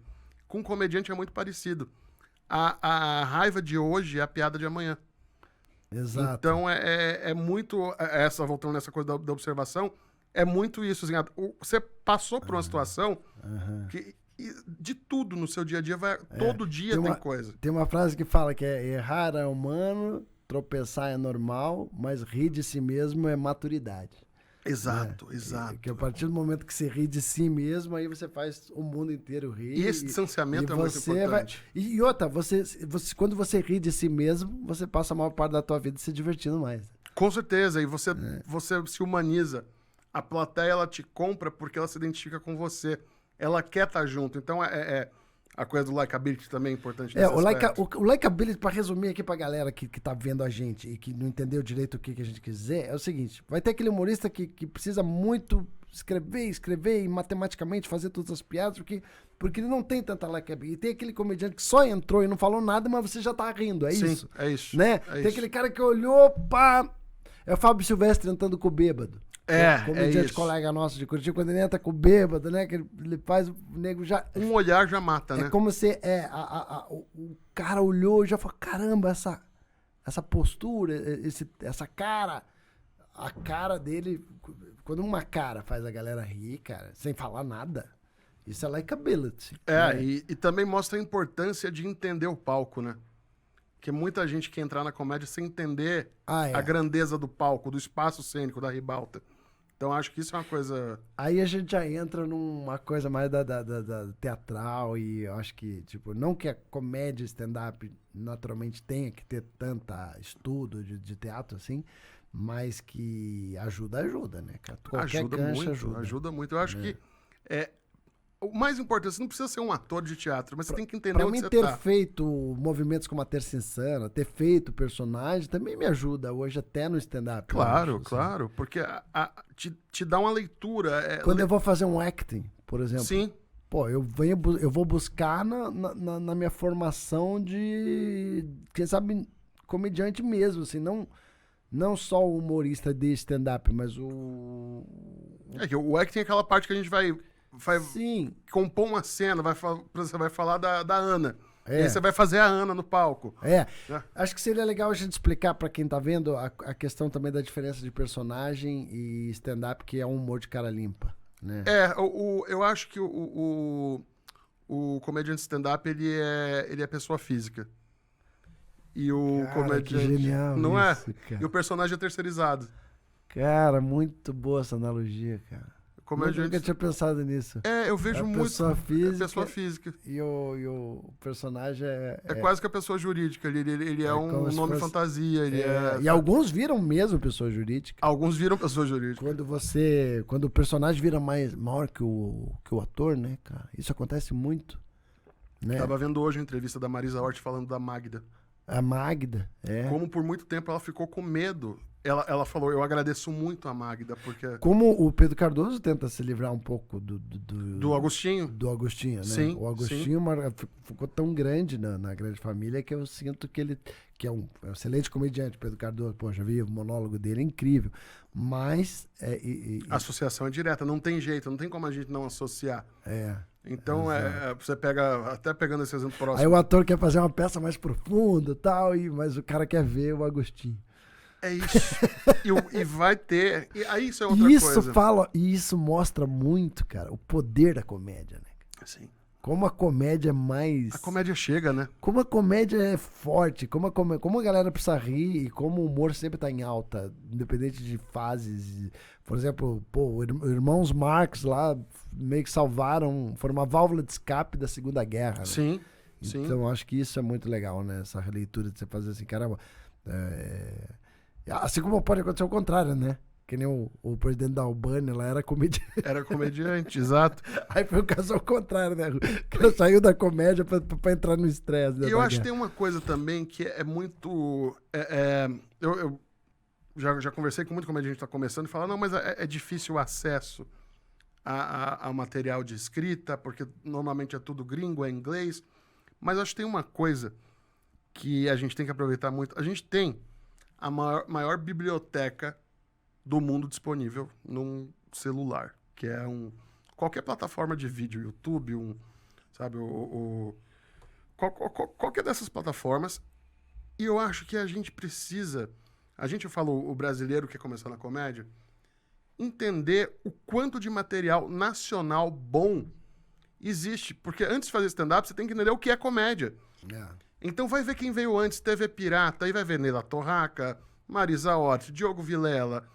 Com um comediante é muito parecido. A raiva de hoje é a piada de amanhã. Exato. Então, é muito... voltando nessa coisa da observação, é muito isso. Assim, você passou por uma situação que de tudo no seu dia a dia, todo dia tem coisa. Tem uma frase que fala que errar é humano, tropeçar é normal, mas rir de si mesmo é maturidade. Exato, exato. Que a partir do momento que você ri de si mesmo, aí você faz o mundo inteiro rir. E esse distanciamento é muito importante. E outra, quando você ri de si mesmo, você passa a maior parte da tua vida se divertindo mais. Com certeza, e você se humaniza. A plateia, ela te compra porque ela se identifica com você. Ela quer estar junto. Então, A coisa do likability também é importante É, nesse o aspecto. likability, pra resumir aqui pra galera que tá vendo a gente e que não entendeu direito o que a gente quer dizer, é o seguinte: vai ter aquele humorista que precisa muito escrever e matematicamente fazer todas as piadas, porque ele não tem tanta likability. E tem aquele comediante que só entrou e não falou nada, mas você já tá rindo, é Sim, isso. é isso. Né? É Tem isso. aquele cara que olhou, pá. É o Fábio Silvestre entrando com o bêbado. É, Comediante isso. colega nosso de Curitiba, quando ele entra com o bêbado, né? Que ele faz o nego já. Um olhar já mata, né? É como se o cara olhou e já falou: caramba, essa postura, essa cara, a cara dele. Quando uma cara faz a galera rir, cara, sem falar nada, isso é likability. É, né? e também mostra a importância de entender o palco, né? Porque muita gente quer entrar na comédia sem entender a grandeza do palco, do espaço cênico, da ribalta. Então acho que isso é uma coisa... Aí a gente já entra numa coisa mais da teatral e eu acho que, tipo, não que a comédia stand-up naturalmente tenha que ter tanta estudo de teatro assim, mas que ajuda, né, cara? Qualquer Ajuda cancha muito, ajuda muito. Eu acho que o mais importante, você não precisa ser um ator de teatro, mas você tem que entender Pra onde mim, você ter tá. feito movimentos como a Terça Insana, ter feito personagem, também me ajuda hoje até no stand-up. eu Claro, acho, assim. claro, porque te dá uma leitura. Quando eu vou fazer um acting, por exemplo, Sim, pô, eu vou buscar na minha formação de, quem sabe, comediante mesmo, assim, não só o humorista de stand-up, mas é que o acting é aquela parte que a gente vai Sim, compor uma cena, você vai falar da Ana. É. E aí você vai fazer a Ana no palco. é. É. Acho que seria legal a gente explicar pra quem tá vendo a questão também da diferença de personagem e stand-up, que é um humor de cara limpa, né? Eu acho que o comediante stand-up, ele é pessoa física. E o Cara, comediante... que genial Não isso, é? cara. E o personagem é terceirizado. Cara, muito boa essa analogia, cara. O comediante... Nunca tinha pensado nisso. Eu vejo É muito... pessoa física. É pessoa física. E o personagem É quase que a pessoa jurídica. Ele é um como se nome fosse- fantasia. E alguns viram mesmo pessoa jurídica. Alguns viram pessoa jurídica. Quando o personagem vira maior que o ator, né, cara? Isso acontece muito, né? Tava vendo hoje a entrevista da Marisa Hort falando da Magda. A Magda, Como por muito tempo ela ficou com medo. Ela falou, eu agradeço muito a Magda, porque... Como o Pedro Cardoso tenta se livrar um pouco Do Agostinho? do Agostinho, né? Sim, O Agostinho ficou tão grande na grande família que eu sinto que ele, que é um excelente comediante, Pedro Cardoso, pô, já vi o monólogo dele, é incrível. Mas A associação é direta, não tem jeito, não tem como a gente não associar. Então, você pega, até pegando esse exemplo aí próximo, o ator quer fazer uma peça mais profunda e tal, mas o cara quer ver o Agostinho. é isso. E vai ter. E aí isso é outra coisa. E isso mostra muito, cara, o poder da comédia, né? Assim, Como a comédia é mais. a comédia chega, né? Como a comédia é forte, como a galera precisa rir e como o humor sempre tá em alta, independente de fases. Por exemplo, pô, Irmãos Marx lá meio que foram uma válvula de escape da Segunda Guerra. Né? Sim. Então acho que isso é muito legal, né? Essa releitura de você fazer assim, caramba. Assim como pode acontecer o contrário, né? Que nem o presidente da Albânia lá era comediante. Era comediante, exato. Aí foi o caso ao contrário, né? O cara saiu da comédia pra entrar no estresse. E eu acho que tem uma coisa também que é muito. Eu já conversei com muito comediante que está começando e fala, não, mas é difícil o acesso a material de escrita, porque normalmente é tudo gringo, é inglês. Mas acho que tem uma coisa que a gente tem que aproveitar muito. A gente tem a maior biblioteca do mundo disponível num celular, que é qualquer plataforma de vídeo, YouTube, sabe, qualquer dessas plataformas. E eu acho que a gente precisa, falou o brasileiro que começou na comédia, entender o quanto de material nacional bom existe, porque antes de fazer stand-up você tem que entender o que é comédia. Então vai ver quem veio antes, TV Pirata, aí vai ver Neila Torraca, Marisa Hort, Diogo Vilela,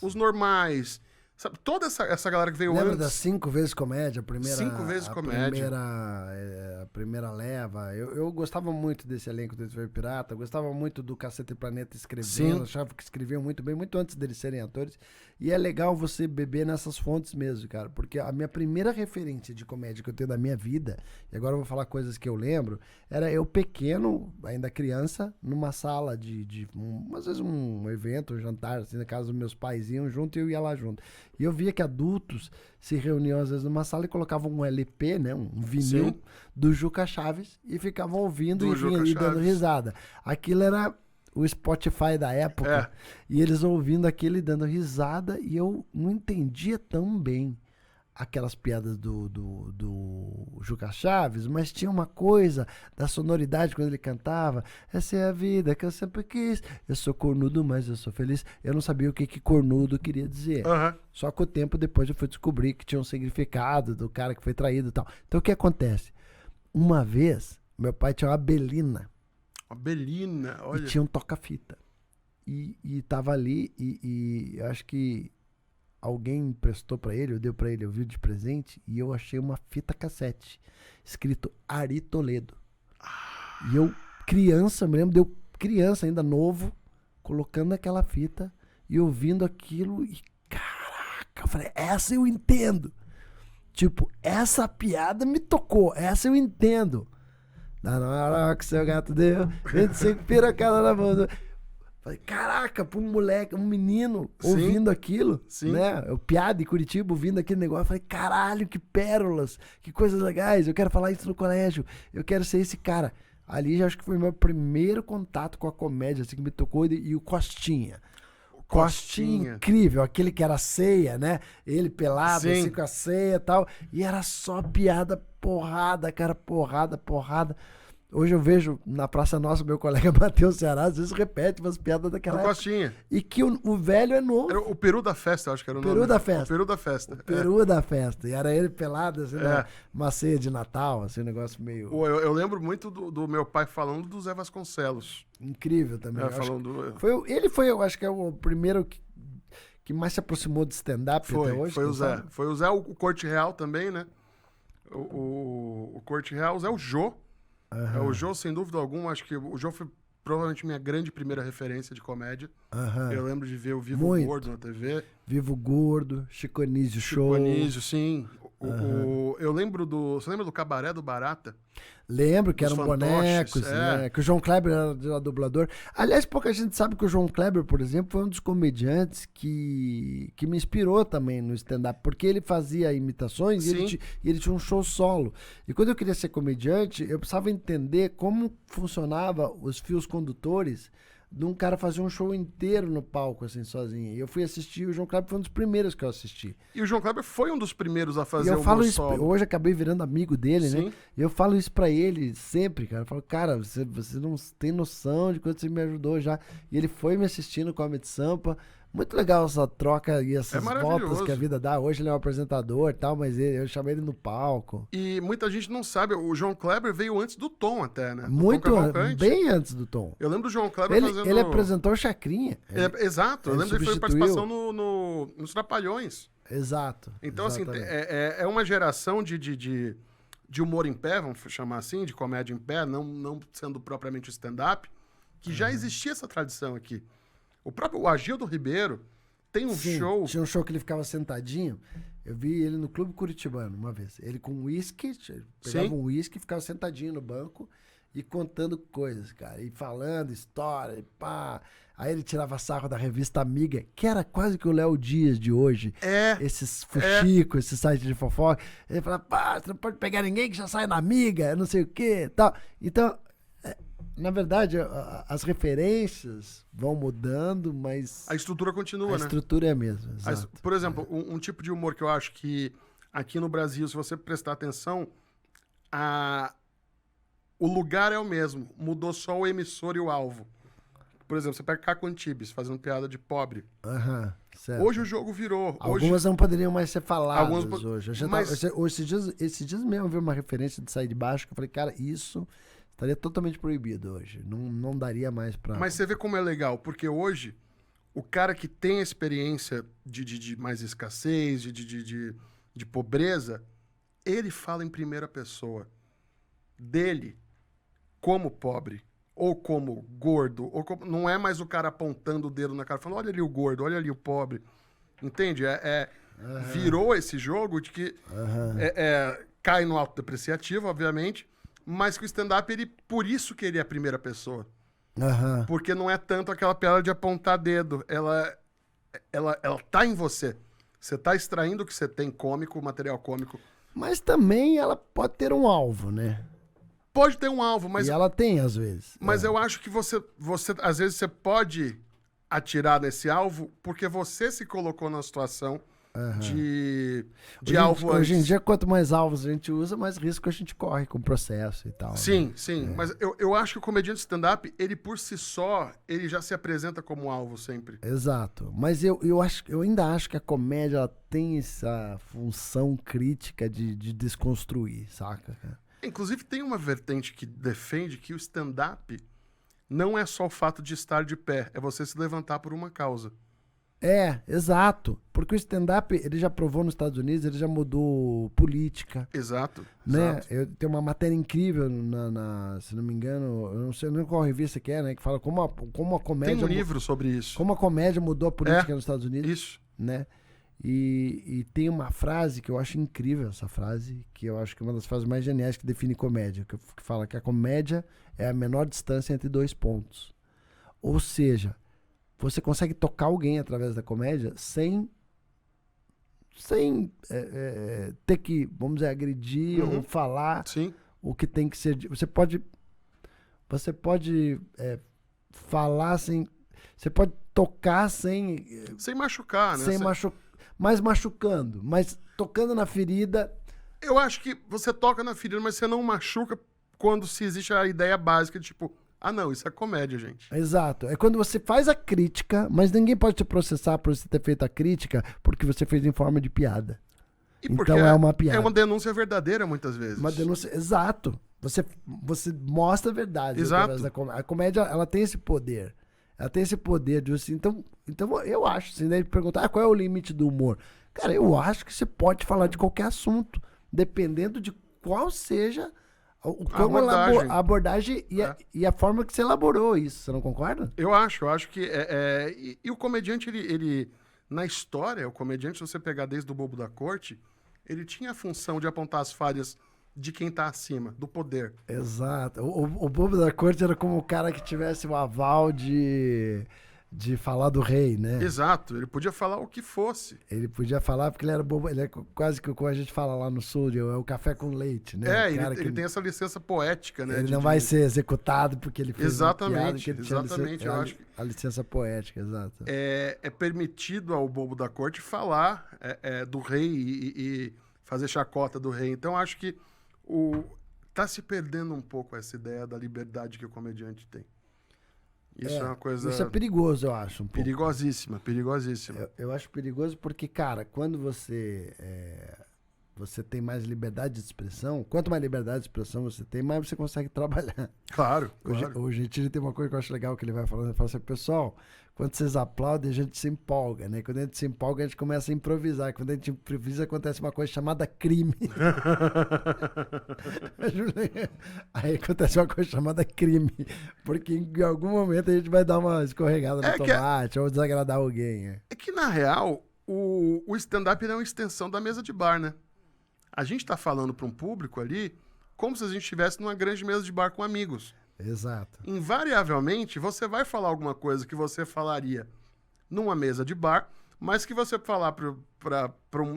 Os Normais, Sabe, toda essa galera que veio Lembra antes... das 5 vezes comédia? A primeira, 5 vezes comédia. A primeira leva. Eu gostava muito desse elenco do TV Pirata. Eu gostava muito do Cacete e Planeta escrevendo. Sim. Achava que escreviam muito bem, muito antes deles serem atores. E é legal você beber nessas fontes mesmo, cara. Porque a minha primeira referência de comédia que eu tenho da minha vida, e agora eu vou falar coisas que eu lembro, era eu pequeno, ainda criança, numa sala às vezes um evento, um jantar, assim, na casa dos meus pais iam junto e eu ia lá junto. E eu via que adultos se reuniam às vezes numa sala e colocavam um LP, né, um vinil, Sim. do Juca Chaves e ficavam ouvindo Do e Juca dando Chaves. risada. Aquilo era o Spotify da época. E eles ouvindo aquilo e dando risada e eu não entendia tão bem aquelas piadas do Juca Chaves, mas tinha uma coisa da sonoridade quando ele cantava. Essa é a vida que eu sempre quis. Eu sou cornudo, mas eu sou feliz. Eu não sabia o que cornudo queria dizer. Aham. Só com o tempo depois eu fui descobrir que tinha um significado do cara que foi traído e tal. Então o que acontece? Uma vez, meu pai tinha uma Belina A Belina, olha. e tinha um toca-fita. E tava ali e eu acho que alguém emprestou pra ele, eu dei pra ele, eu vi de presente, e eu achei uma fita cassete, escrito Ari Toledo. E eu, criança, me lembro de eu, criança ainda, novo, colocando aquela fita e ouvindo aquilo e, caraca, eu falei, essa eu entendo. Tipo, essa piada me tocou, essa eu entendo. Na hora que seu gato deu, 25 piracada na mão. Falei, caraca, pra um moleque, um menino ouvindo aquilo, Sim. né? Eu piada em Curitiba, ouvindo aquele negócio. Falei, caralho, que pérolas, que coisas legais. Eu quero falar isso no colégio, eu quero ser esse cara. Ali já acho que foi o meu primeiro contato com a comédia, assim, que me tocou. E o Costinha. Costinha incrível, aquele que era ceia, né? Ele pelado, Sim. assim, com a ceia e tal. E era só piada, porrada, cara, porrada. Hoje eu vejo na Praça Nossa, meu colega Matheus Ceará, às vezes repete umas piadas daquela O época. Costinha. E que o velho é novo. Era o Peru da Festa, eu acho que era o Peru nome. da Festa. O Peru da Festa. Peru da festa. E era ele pelado, assim, É. numa ceia de Natal, assim, um negócio meio Pô, eu lembro muito do meu pai falando do Zé Vasconcelos. incrível também. É, Eu acho falando que ele foi, eu acho que é o primeiro que mais se aproximou de stand-up até hoje. Foi o quem Zé. sabe? Foi o Zé, o Corte Real também, né? O Corte Real, o Zé, o Jô. É, o Jô, sem dúvida alguma, acho que o Jô foi provavelmente minha grande primeira referência de comédia. Aham. Eu lembro de ver o Vivo Muito. Gordo na TV. Vivo Gordo, Chico Anísio Show. Chico Anísio, sim. Eu lembro do... Você lembra do Cabaré do Barata? Lembro que Os eram fantoches, bonecos, é. né? Que o João Kleber era dublador. Aliás, pouca gente sabe que o João Kleber, por exemplo, foi um dos comediantes que me inspirou também no stand-up, porque ele fazia imitações e Sim. ele tinha um show solo. E quando eu queria ser comediante, eu precisava entender como funcionava os fios condutores de um cara fazer um show inteiro no palco, assim, sozinho. E eu fui assistir, o João Kleber foi um dos primeiros que eu assisti. E o João Kleber foi um dos primeiros a E fazer eu o falo humor isso, solo. hoje acabei virando amigo dele, né? Sim. E eu falo isso pra ele sempre, cara. Eu falo, cara, você não tem noção de quanto você me ajudou já. E ele foi me assistindo no Comedy Sampa. Muito legal essa troca e essas maravilhoso. voltas que a vida dá. Hoje ele é um apresentador e tal, mas eu chamei ele no palco. E muita gente não sabe, o João Kleber veio antes do Tom até, né? Do Tom Muito, Cavalcante. bem antes do Tom. Eu lembro do João Kleber fazendo... Ele apresentou o Chacrinha. Exato, eu ele lembro que ele foi substituiu. participação nos Trapalhões. Exato. Então, assim, exatamente. é uma geração de humor em pé, vamos chamar assim, de comédia em pé, não sendo propriamente o stand-up, que já existia essa tradição aqui. O Agildo Ribeiro tem um Sim, show... tinha um show que ele ficava sentadinho. Eu vi ele no Clube Curitibano uma vez. Ele com uísque, pegava Sim. um uísque e ficava sentadinho no banco e contando coisas, cara. E falando história, e pá. Aí ele tirava sarro da revista Amiga, que era quase que o Léo Dias de hoje. É. Esses fuxicos, esses sites de fofoca. Ele falava, pá, você não pode pegar ninguém que já sai na Amiga, não sei o quê, tal. Então... Na verdade, as referências vão mudando, mas A estrutura continua, a né? estrutura é a mesma. Mas, Exato. por exemplo, um tipo de humor que eu acho que aqui no Brasil, se você prestar atenção, o lugar é o mesmo. Mudou só o emissor e o alvo. Por exemplo, você pega Caco Antibes fazendo piada de pobre. Aham, certo. Hoje o jogo virou. Hoje, Algumas não poderiam mais ser faladas Algumas hoje. Eu já mas- tava- esses dias mesmo eu vi uma referência de Sair de Baixo que eu falei, cara, isso estaria totalmente proibido hoje. Não daria mais pra... mas você vê como é legal, porque hoje o cara que tem a experiência de mais escassez, de pobreza, ele fala em primeira pessoa dele como pobre, ou como gordo, não é mais o cara apontando o dedo na cara, falando, olha ali o gordo, olha ali o pobre. Entende? Virou esse jogo de que cai no autodepreciativo, obviamente, mas que o stand-up, por isso que ele é a primeira pessoa. Porque não é tanto aquela piada de apontar dedo. Ela tá em você. Você tá extraindo o que você tem cômico, material cômico. Mas também ela pode ter um alvo, né? Pode ter um alvo, mas... E ela tem, às vezes. Mas eu acho que você, às vezes, você pode atirar nesse alvo porque você se colocou na situação de alvo antes. Hoje em dia, quanto mais alvos a gente usa, mais risco a gente corre com o processo e tal. Sim, né? sim. Mas eu acho que o comediante stand-up, ele por si só, ele já se apresenta como alvo sempre. Exato. Mas eu ainda acho que a comédia ela tem essa função crítica de desconstruir, saca? Inclusive, tem uma vertente que defende que o stand-up não é só o fato de estar de pé, é você se levantar por uma causa. Exato. Porque o stand-up, ele já provou nos Estados Unidos, ele já mudou política. Exato. Né? Exato. Eu tenho uma matéria incrível, se não me engano, eu não sei nem qual revista que é, né? Que fala como a comédia... Tem um livro sobre isso. Como a comédia mudou a política nos Estados Unidos. Isso. Né? E tem uma frase que eu acho incrível, essa frase, que eu acho que é uma das frases mais geniais que define comédia, que fala que a comédia é a menor distância entre dois pontos. Ou seja, você consegue tocar alguém através da comédia sem ter que, vamos dizer, agredir ou falar o que tem que ser. Você pode falar sem... Você pode tocar sem machucar, né? Mas machucando, mas tocando na ferida. Eu acho que você toca na ferida, mas você não machuca quando se existe a ideia básica de tipo, não, isso é comédia, gente. Exato. É quando você faz a crítica, mas ninguém pode te processar por você ter feito a crítica porque você fez em forma de piada. E então é uma piada. É uma denúncia verdadeira, muitas vezes. Uma denúncia, exato. Você mostra a verdade. Exato. A comédia, ela tem esse poder. Ela tem esse poder de assim, então eu acho, assim, daí perguntar qual é o limite do humor. Cara, eu acho que você pode falar de qualquer assunto, dependendo de qual seja a abordagem e a forma que você elaborou isso. Você não concorda? Eu acho que e o comediante, ele na história, o comediante, se você pegar desde o Bobo da Corte, ele tinha a função de apontar as falhas de quem tá acima, do poder. Exato. O Bobo da Corte era como o cara que tivesse o aval de falar do rei, né? Exato. Ele podia falar o que fosse. Ele podia falar porque ele era bobo. Ele é quase que como a gente fala lá no sul, é o café com leite, né? Ele tem essa licença poética, né? Ele não vai ser executado porque ele fez exatamente, uma piada, exatamente. Eu acho que a licença poética, exato. É permitido ao Bobo da Corte falar do rei e fazer chacota do rei. Então, acho que tá se perdendo um pouco essa ideia da liberdade que o comediante tem. Isso é uma coisa... Isso é perigoso, eu acho. Perigosíssima. Eu acho perigoso porque, cara, quando você tem mais liberdade de expressão, quanto mais liberdade de expressão você tem, mais você consegue trabalhar. Claro. O Gentili tem uma coisa que eu acho legal que ele vai falando. Ele fala assim, pessoal, quando vocês aplaudem, a gente se empolga, né? Quando a gente se empolga, a gente começa a improvisar. Quando a gente improvisa, acontece uma coisa chamada crime. Aí acontece uma coisa chamada crime. Porque em algum momento a gente vai dar uma escorregada no tomate ou desagradar alguém. É que, na real, o stand-up é uma extensão da mesa de bar, né? A gente tá falando para um público ali como se a gente estivesse numa grande mesa de bar com amigos. Exato. Invariavelmente, você vai falar alguma coisa que você falaria numa mesa de bar, mas que você falar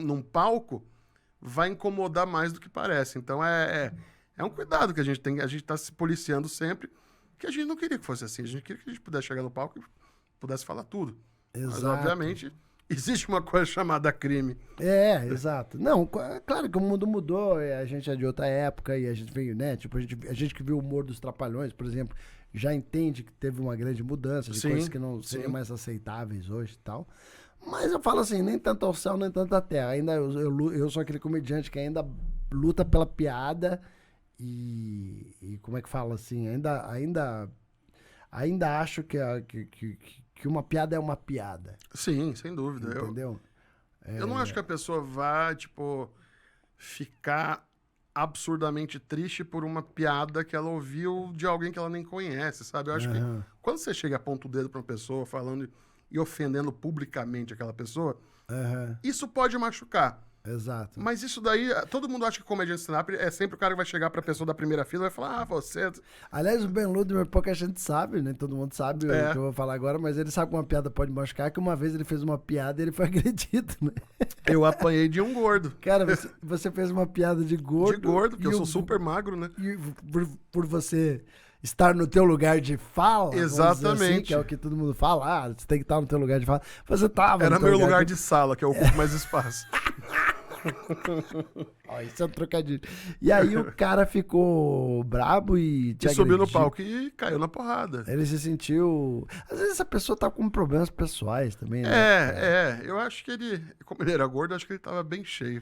num palco vai incomodar mais do que parece. Então, é um cuidado que a gente tem. A gente tá se policiando sempre, que a gente não queria que fosse assim. A gente queria que a gente pudesse chegar no palco e pudesse falar tudo. Exato. Mas, obviamente... Existe uma coisa chamada crime. Exato. Não, claro que o mundo mudou, a gente é de outra época e a gente veio, né? Tipo, a gente que viu o humor dos Trapalhões, por exemplo, já entende que teve uma grande mudança de coisas que não seriam mais aceitáveis hoje e tal. Mas eu falo assim, nem tanto ao céu, nem tanto à terra. Ainda eu sou aquele comediante que ainda luta pela piada e como é que fala assim, ainda acho que que uma piada é uma piada. Sim, sem dúvida. Entendeu? Eu não acho que a pessoa vá, tipo, ficar absurdamente triste por uma piada que ela ouviu de alguém que ela nem conhece, sabe? Eu acho que quando você chega a aponta o dedo pra uma pessoa falando e ofendendo publicamente aquela pessoa, isso pode machucar. Exato. Mas isso daí, todo mundo acha que comediante stand-up é sempre o cara que vai chegar pra pessoa da primeira fila e vai falar, você... Aliás, o Ben Ludmer, pouca gente sabe, né? Todo mundo sabe o que eu vou falar agora, mas ele sabe que uma piada pode machucar, que uma vez ele fez uma piada e ele foi agredido, né? Eu apanhei de um gordo. Cara, você fez uma piada de gordo. De gordo, porque eu e sou super magro, né? E por você estar no teu lugar de fala, vamos dizer Exatamente. assim, que é o que todo mundo fala, você tem que estar no teu lugar de fala. Você tava Era no teu meu lugar de sala, que eu ocupo mais espaço. Ó, isso é um trocadilho. E aí o cara ficou brabo e te subiu no agrediu. palco e caiu na porrada. Ele se sentiu... Às vezes essa pessoa tá com problemas pessoais também, né? Eu acho que ele, como ele era gordo, acho que ele tava bem cheio.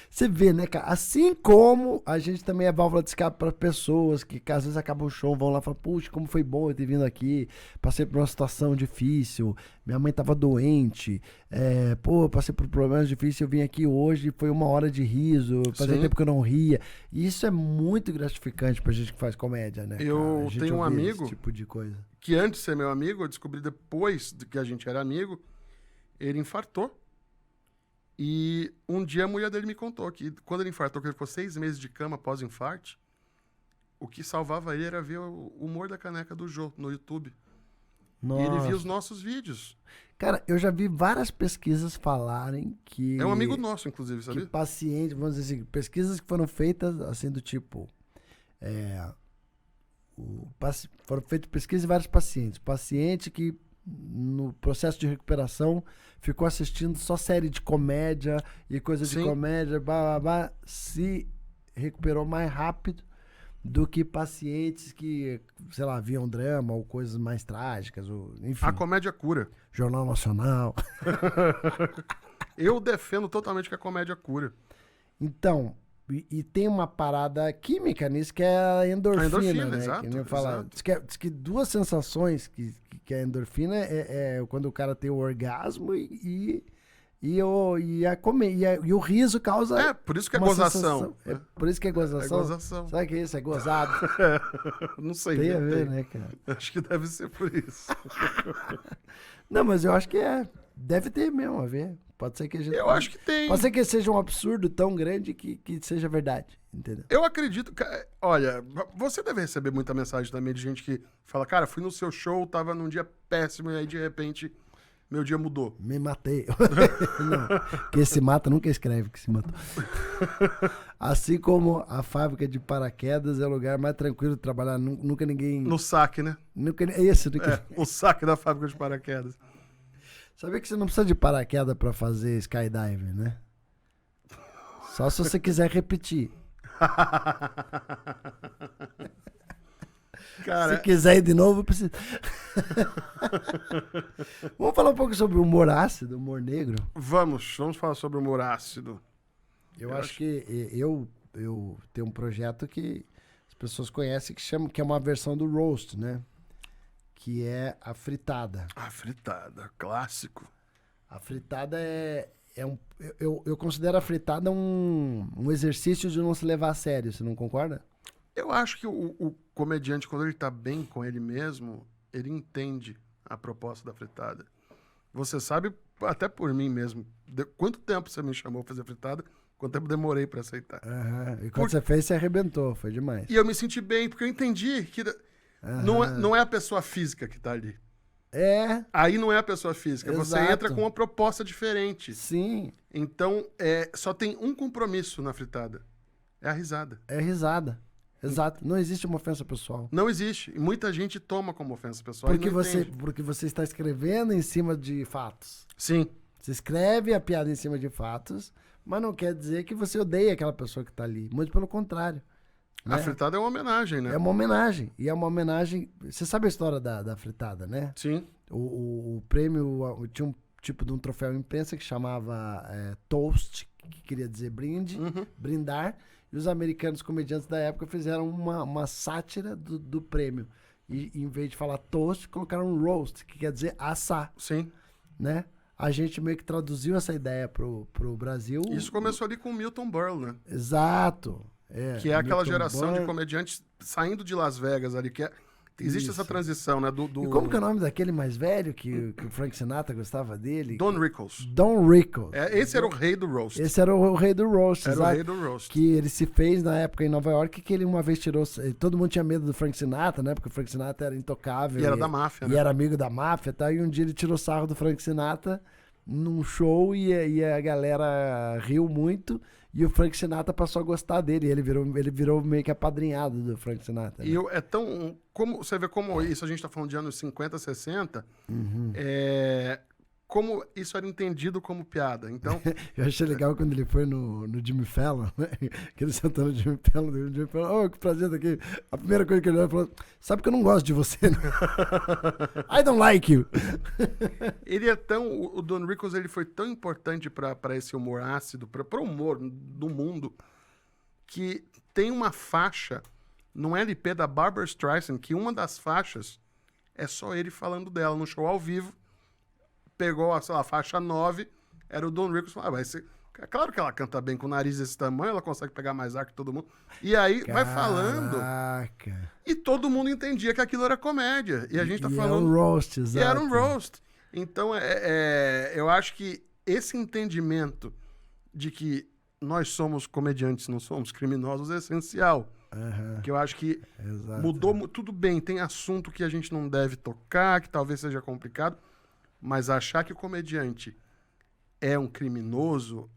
Você vê, né, cara? Assim como a gente também é válvula de escape para pessoas que às vezes acabam o show, vão lá e falam, puxa, como foi bom eu ter vindo aqui, passei por uma situação difícil, minha mãe tava doente, passei por problemas difíceis, eu vim aqui hoje, foi uma hora de riso, fazia tempo que eu não ria. E isso é muito gratificante pra gente que faz comédia, né? Eu cara? A gente tenho um ouvir amigo esse tipo de coisa. que antes de ser meu amigo, eu descobri depois de que a gente era amigo, ele infartou. E um dia a mulher dele me contou que quando ele infartou, que ele ficou 6 meses de cama após o infarte, o que salvava ele era ver o humor da caneca do Jô no YouTube. Nossa. E ele via os nossos vídeos. Cara, eu já vi várias pesquisas falarem que... É um amigo nosso, inclusive, que sabia? pacientes, vamos dizer assim, pesquisas que foram feitas assim do tipo... foram feitas pesquisas em vários pacientes. Paciente que no processo de recuperação ficou assistindo só série de comédia e coisa de comédia, se recuperou mais rápido do que pacientes que, sei lá, viam drama ou coisas mais trágicas, ou, enfim. A comédia cura. Jornal Nacional. Eu defendo totalmente que a comédia cura. Então, e tem uma parada química nisso que é a endorfina, né? Exato, Que nem fala, exato. diz que duas sensações que a endorfina é quando o cara tem o orgasmo e o riso causa... Por isso que é uma gozação. sensação. Por isso que é gozação? É gozação. Sabe o que é isso? É gozado. Não sei. Tem a ver, né, cara? Acho que deve ser por isso. Não, mas eu acho que deve ter mesmo a ver. Pode ser que a gente... Eu acho que tem. Pode ser que seja um absurdo tão grande que seja verdade, entendeu? Eu acredito que... Olha, você deve receber muita mensagem também de gente que fala, cara, fui no seu show, tava num dia péssimo e aí de repente meu dia mudou. Me matei. Não, quem se mata nunca escreve que se matou. Assim como a fábrica de paraquedas é o lugar mais tranquilo de trabalhar. Nunca ninguém... No saque, né? Isso. O saque da fábrica de paraquedas. Sabia que você não precisa de paraquedas pra fazer skydiving, né? Só se você quiser repetir. Cara, se quiser ir de novo, precisa. Vamos falar um pouco sobre o humor ácido, humor negro? Vamos falar sobre o humor ácido. Eu acho que eu tenho um projeto que as pessoas conhecem que é uma versão do roast, né? Que é a fritada. A fritada, clássico. A fritada eu considero a fritada um exercício de não se levar a sério, você não concorda? Eu acho que o comediante, quando ele tá bem com ele mesmo, ele entende a proposta da fritada. Você sabe, até por mim mesmo, quanto tempo você me chamou pra fazer fritada, quanto tempo demorei pra aceitar. E quando você fez, você arrebentou, foi demais. E eu me senti bem, porque eu entendi que não é a pessoa física que tá ali. Aí não é a pessoa física, você entra com uma proposta diferente. Sim. Então, só tem um compromisso na fritada, é a risada. É risada. Exato. Não existe uma ofensa pessoal. Não existe. E muita gente toma como ofensa pessoal. Porque você está escrevendo em cima de fatos. Sim. Você escreve a piada em cima de fatos, mas não quer dizer que você odeia aquela pessoa que está ali. Muito pelo contrário. A né? fritada é uma homenagem, né? É uma homenagem. E é uma homenagem... Você sabe a história da fritada, né? Sim. O prêmio... Tinha um tipo de um troféu imprensa que chamava Toast, que queria dizer brinde, brindar. E os americanos comediantes da época fizeram uma sátira do prêmio, e em vez de falar toast, colocaram roast, que quer dizer assar, Sim. né? A gente meio que traduziu essa ideia pro Brasil. Isso começou ali com o Milton Berle, né? Exato. Que é aquela Milton geração de Berle. comediantes saindo de Las Vegas ali, que existe essa Isso. transição, né? E como que é o nome daquele mais velho que o Frank Sinatra gostava dele? Don Rickles. Don Rickles. Esse era o rei do roast. Esse era o rei do roast, Era o exato. rei do roast. Que ele se fez na época em Nova York, que ele uma vez tirou... Todo mundo tinha medo do Frank Sinatra, né? Porque o Frank Sinatra era intocável. E era da máfia, E né? era amigo da máfia e tal. E um dia ele tirou sarro do Frank Sinatra num show e a galera riu muito. E o Frank Sinatra passou a gostar dele. Ele virou meio que apadrinhado do Frank Sinatra. Né? E é tão... Como, você vê como isso, a gente tá falando de anos 50, 60, como isso era entendido como piada. Então, Eu achei legal quando ele foi no Jimmy Fallon, né? Que ele sentou no Jimmy Fallon, o Jimmy Fallon, oh, que prazer estar aqui. A primeira coisa que ele olhou, falou, sabe que eu não gosto de você, não? I don't like you. ele é tão... O Don Rickles, ele foi tão importante para esse humor ácido, para o humor do mundo, que tem uma faixa num LP da Barbra Streisand, que uma das faixas é só ele falando dela no show ao vivo. Pegou, sei lá, a faixa 9, era o Don Rickles. Vai ser... É claro que ela canta bem com o nariz desse tamanho, ela consegue pegar mais ar que todo mundo. E aí vai falando. Caraca. E todo mundo entendia que aquilo era comédia. E a gente tá falando. Era um roast, exato. E era um roast. Então, eu acho que esse entendimento de que nós somos comediantes, não somos criminosos, é essencial. Que eu acho que Exato. mudou tudo bem. Tem assunto que a gente não deve tocar, que talvez seja complicado. Mas achar que o comediante é um criminoso,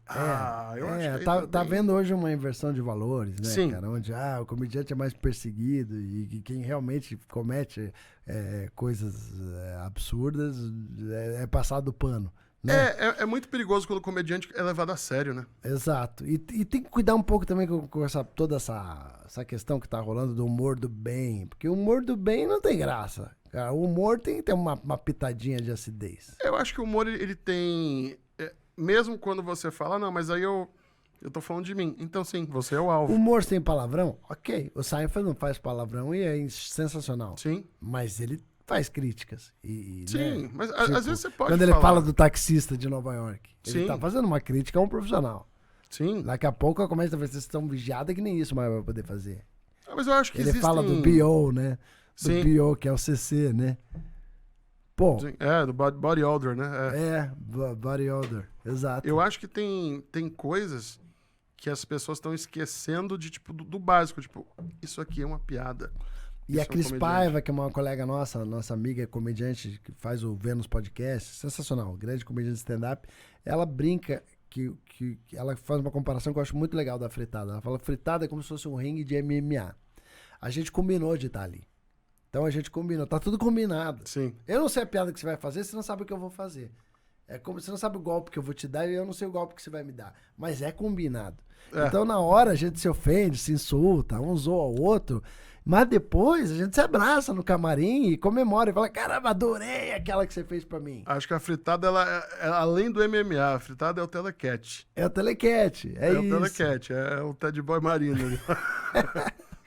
eu acho que tá vendo hoje uma inversão de valores, né, Sim. cara? Onde o comediante é mais perseguido e quem realmente comete coisas absurdas é passado o pano. Né? É muito perigoso quando o comediante é levado a sério, né? Exato. E tem que cuidar um pouco também com toda essa questão que tá rolando do humor do bem. Porque o humor do bem não tem graça. Cara, o humor tem que ter uma pitadinha de acidez. Eu acho que o humor, ele tem... mesmo quando você fala, não, mas aí eu tô falando de mim. Então, sim, você é o alvo. Humor sem palavrão? Ok. O Seinfeld não faz palavrão e é sensacional. Sim. Mas ele faz críticas. Sim, né? mas às vezes você pode Quando ele falar. fala do taxista de Nova York, ele Sim. tá fazendo uma crítica a um profissional. Sim. Daqui a pouco a comédia vai ser tão vigiada que nem isso mais vai poder fazer. Mas eu acho que Ele existem... fala do BO, né? Do Sim. BO, que é o CC, né? Pô, Sim, do body odor, né? body odor, exato. Eu acho que tem coisas que as pessoas estão esquecendo de, tipo, do básico. Tipo, isso aqui é uma piada. E a Isso é um Cris comediante. Paiva, que é uma colega nossa amiga comediante, que faz o Vênus Podcast, sensacional, grande comediante de stand-up, ela brinca que ela faz uma comparação que eu acho muito legal da fritada. Ela fala, fritada é como se fosse um ringue de MMA. A gente combinou de estar ali. Então a gente combinou, tá tudo combinado. Sim. Eu não sei a piada que você vai fazer, você não sabe o que eu vou fazer. É como você não sabe o golpe que eu vou te dar e eu não sei o golpe que você vai me dar. Mas é combinado. Então na hora a gente se ofende, se insulta, um zoa ao outro, mas depois a gente se abraça no camarim e comemora e fala, caramba, adorei aquela que você fez pra mim. Acho que a fritada, ela além do MMA, a fritada é o telecat. É o telecat, é o isso. telecat, é o Ted Boy Marino ali.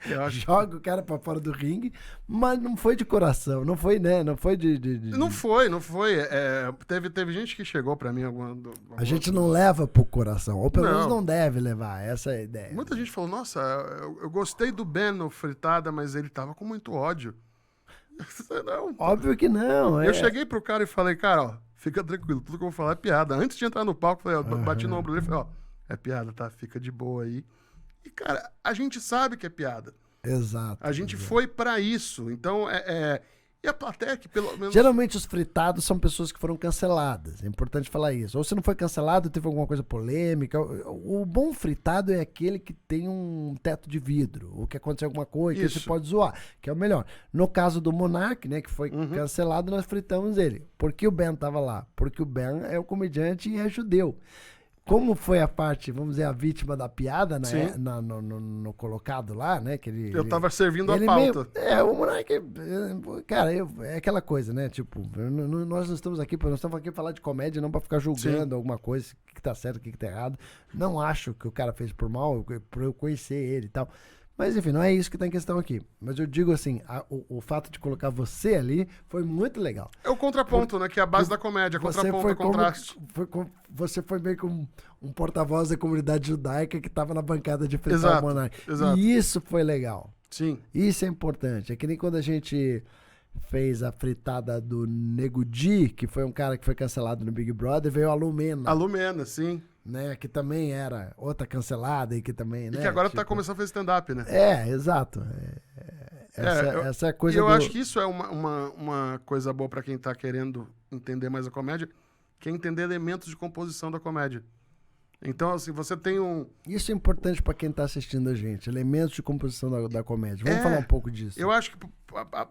Eu acho. Joga o cara pra fora do ringue, mas não foi de coração, não foi, né? Não foi de... Não foi. Teve gente que chegou pra mim A gente não leva pro coração, ou pelo Não. menos não deve levar, essa é a ideia. Muita gente falou, nossa, eu gostei do Ben no fritada, mas ele tava com muito ódio. Não. Óbvio que não, Eu cheguei pro cara e falei, cara, ó, fica tranquilo, tudo que eu vou falar é piada. Antes de entrar no palco, eu falei, ó, bati no ombro dele e falei, ó, é piada, tá? Fica de boa aí. E, cara, a gente sabe que é piada. Exato. A gente foi pra isso. Então, e a plateia que pelo menos... Geralmente os fritados são pessoas que foram canceladas. É importante falar isso. Ou você não foi cancelado, teve alguma coisa polêmica. O bom fritado é aquele que tem um teto de vidro. Ou que aconteceu alguma coisa que Isso. você pode zoar. Que é o melhor. No caso do Monark, né, que foi cancelado, nós fritamos ele. Por que o Ben tava lá? Porque o Ben é o comediante e é judeu. Como foi a parte, vamos dizer, a vítima da piada, né? Sim. No colocado lá, né? Que ele, Eu tava servindo a ele pauta. o Monark, cara, é aquela coisa, né? Tipo, nós não estamos aqui, nós estamos aqui pra falar de comédia, não pra ficar julgando alguma coisa, o que tá certo, o que tá errado. Não acho que o cara fez por mal, por eu conhecer ele e tal. Mas enfim, não é isso que tá em questão aqui. Mas eu digo assim, o fato de colocar você ali foi muito legal. É o contraponto, né? Que é a base da comédia. Contraponto, é contraste. Você foi meio que um porta-voz da comunidade judaica que tava na bancada de fritar Exato, o Monark. exato. E isso foi legal. Sim. Isso é importante. É que nem quando a gente fez a fritada do Nego Di, que foi um cara que foi cancelado no Big Brother, veio a Lumena. A Lumena, sim. Né, que também era outra cancelada e que também, né? E que agora tipo... tá começando a fazer stand-up, né? Exato. Essa é a coisa eu acho que isso é uma coisa boa pra quem tá querendo entender mais a comédia, que é entender elementos de composição da comédia. Então, assim, você tem Isso é importante pra quem tá assistindo a gente, elementos de composição da comédia. Vamos falar um pouco disso. Eu acho que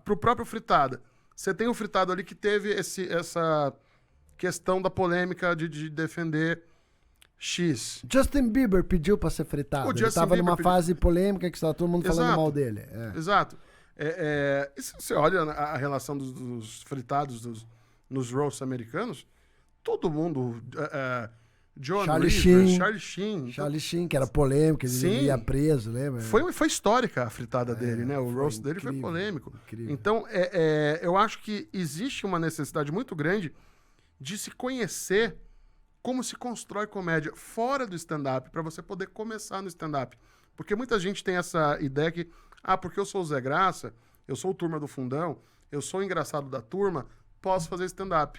pro próprio Fritada, você tem o Fritado ali que teve essa questão da polêmica de defender X. Justin Bieber pediu pra ser fritado. Ele tava numa fase polêmica que estava todo mundo falando mal dele. Exato. E se você olha a relação dos fritados nos roasts americanos, todo mundo... Charlie Sheen, que era polêmico, ele ia preso, lembra? Foi histórica a fritada dele, né? O roast dele foi polêmico. Incrível. Então, eu acho que existe uma necessidade muito grande de se conhecer como se constrói comédia fora do stand-up, para você poder começar no stand-up. Porque muita gente tem essa ideia que, porque eu sou o Zé Graça, eu sou o Turma do Fundão, eu sou o engraçado da turma, posso fazer stand-up.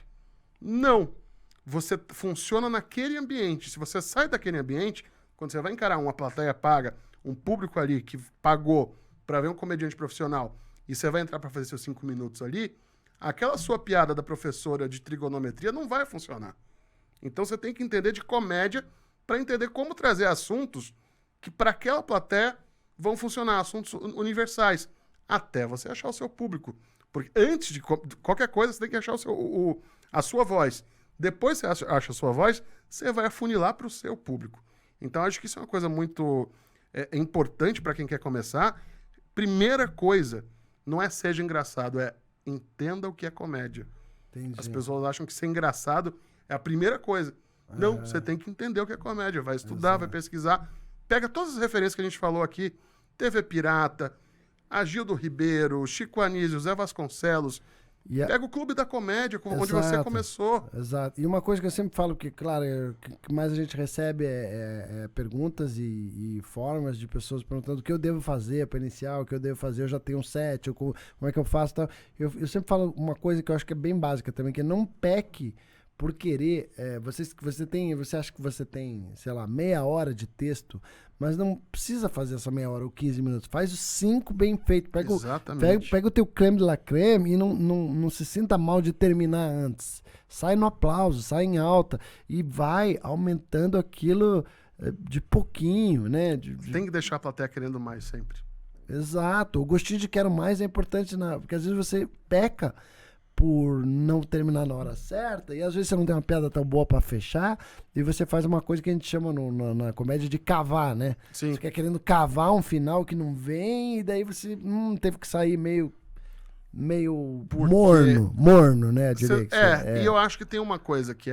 Não! Você funciona naquele ambiente. Se você sai daquele ambiente, quando você vai encarar uma plateia paga, um público ali que pagou para ver um comediante profissional, e você vai entrar para fazer seus 5 minutos ali, aquela sua piada da professora de trigonometria não vai funcionar. Então você tem que entender de comédia para entender como trazer assuntos que para aquela plateia vão funcionar, assuntos universais, até você achar o seu público. Porque antes de qualquer coisa, você tem que achar a sua voz. Depois você acha a sua voz, você vai afunilar para o seu público. Então, acho que isso é uma coisa muito importante para quem quer começar. Primeira coisa, não é seja engraçado, é entenda o que é comédia. Entendi. As pessoas acham que ser engraçado é a primeira coisa. Não, você tem que entender o que é comédia. Vai estudar, vai pesquisar. Pega todas as referências que a gente falou aqui. TV Pirata, Agildo Ribeiro, Chico Anísio, Zé Vasconcelos... Pega o Clube da Comédia, onde você começou. Exato. E uma coisa que eu sempre falo, que, claro, o que mais a gente recebe é perguntas e formas de pessoas perguntando o que eu devo fazer para iniciar, o que eu devo fazer, eu já tenho um set, como é que eu faço, tal. Eu sempre falo uma coisa que eu acho que é bem básica também, que é não peque por querer. Você acha que você tem, sei lá, meia hora de texto, mas não precisa fazer essa meia hora ou 15 minutos. Faz os 5 bem feito. Pega o teu creme de la creme e não se sinta mal de terminar antes. Sai no aplauso, sai em alta e vai aumentando aquilo de pouquinho, né? Tem que deixar a plateia querendo mais sempre. Exato. O gostinho de quero mais é importante, porque às vezes você peca por não terminar na hora certa, e às vezes você não tem uma piada tão boa pra fechar, e você faz uma coisa que a gente chama na comédia de cavar, né? Sim. Você fica querendo cavar um final que não vem, e daí você teve que sair meio morno, né? E eu acho que tem uma coisa que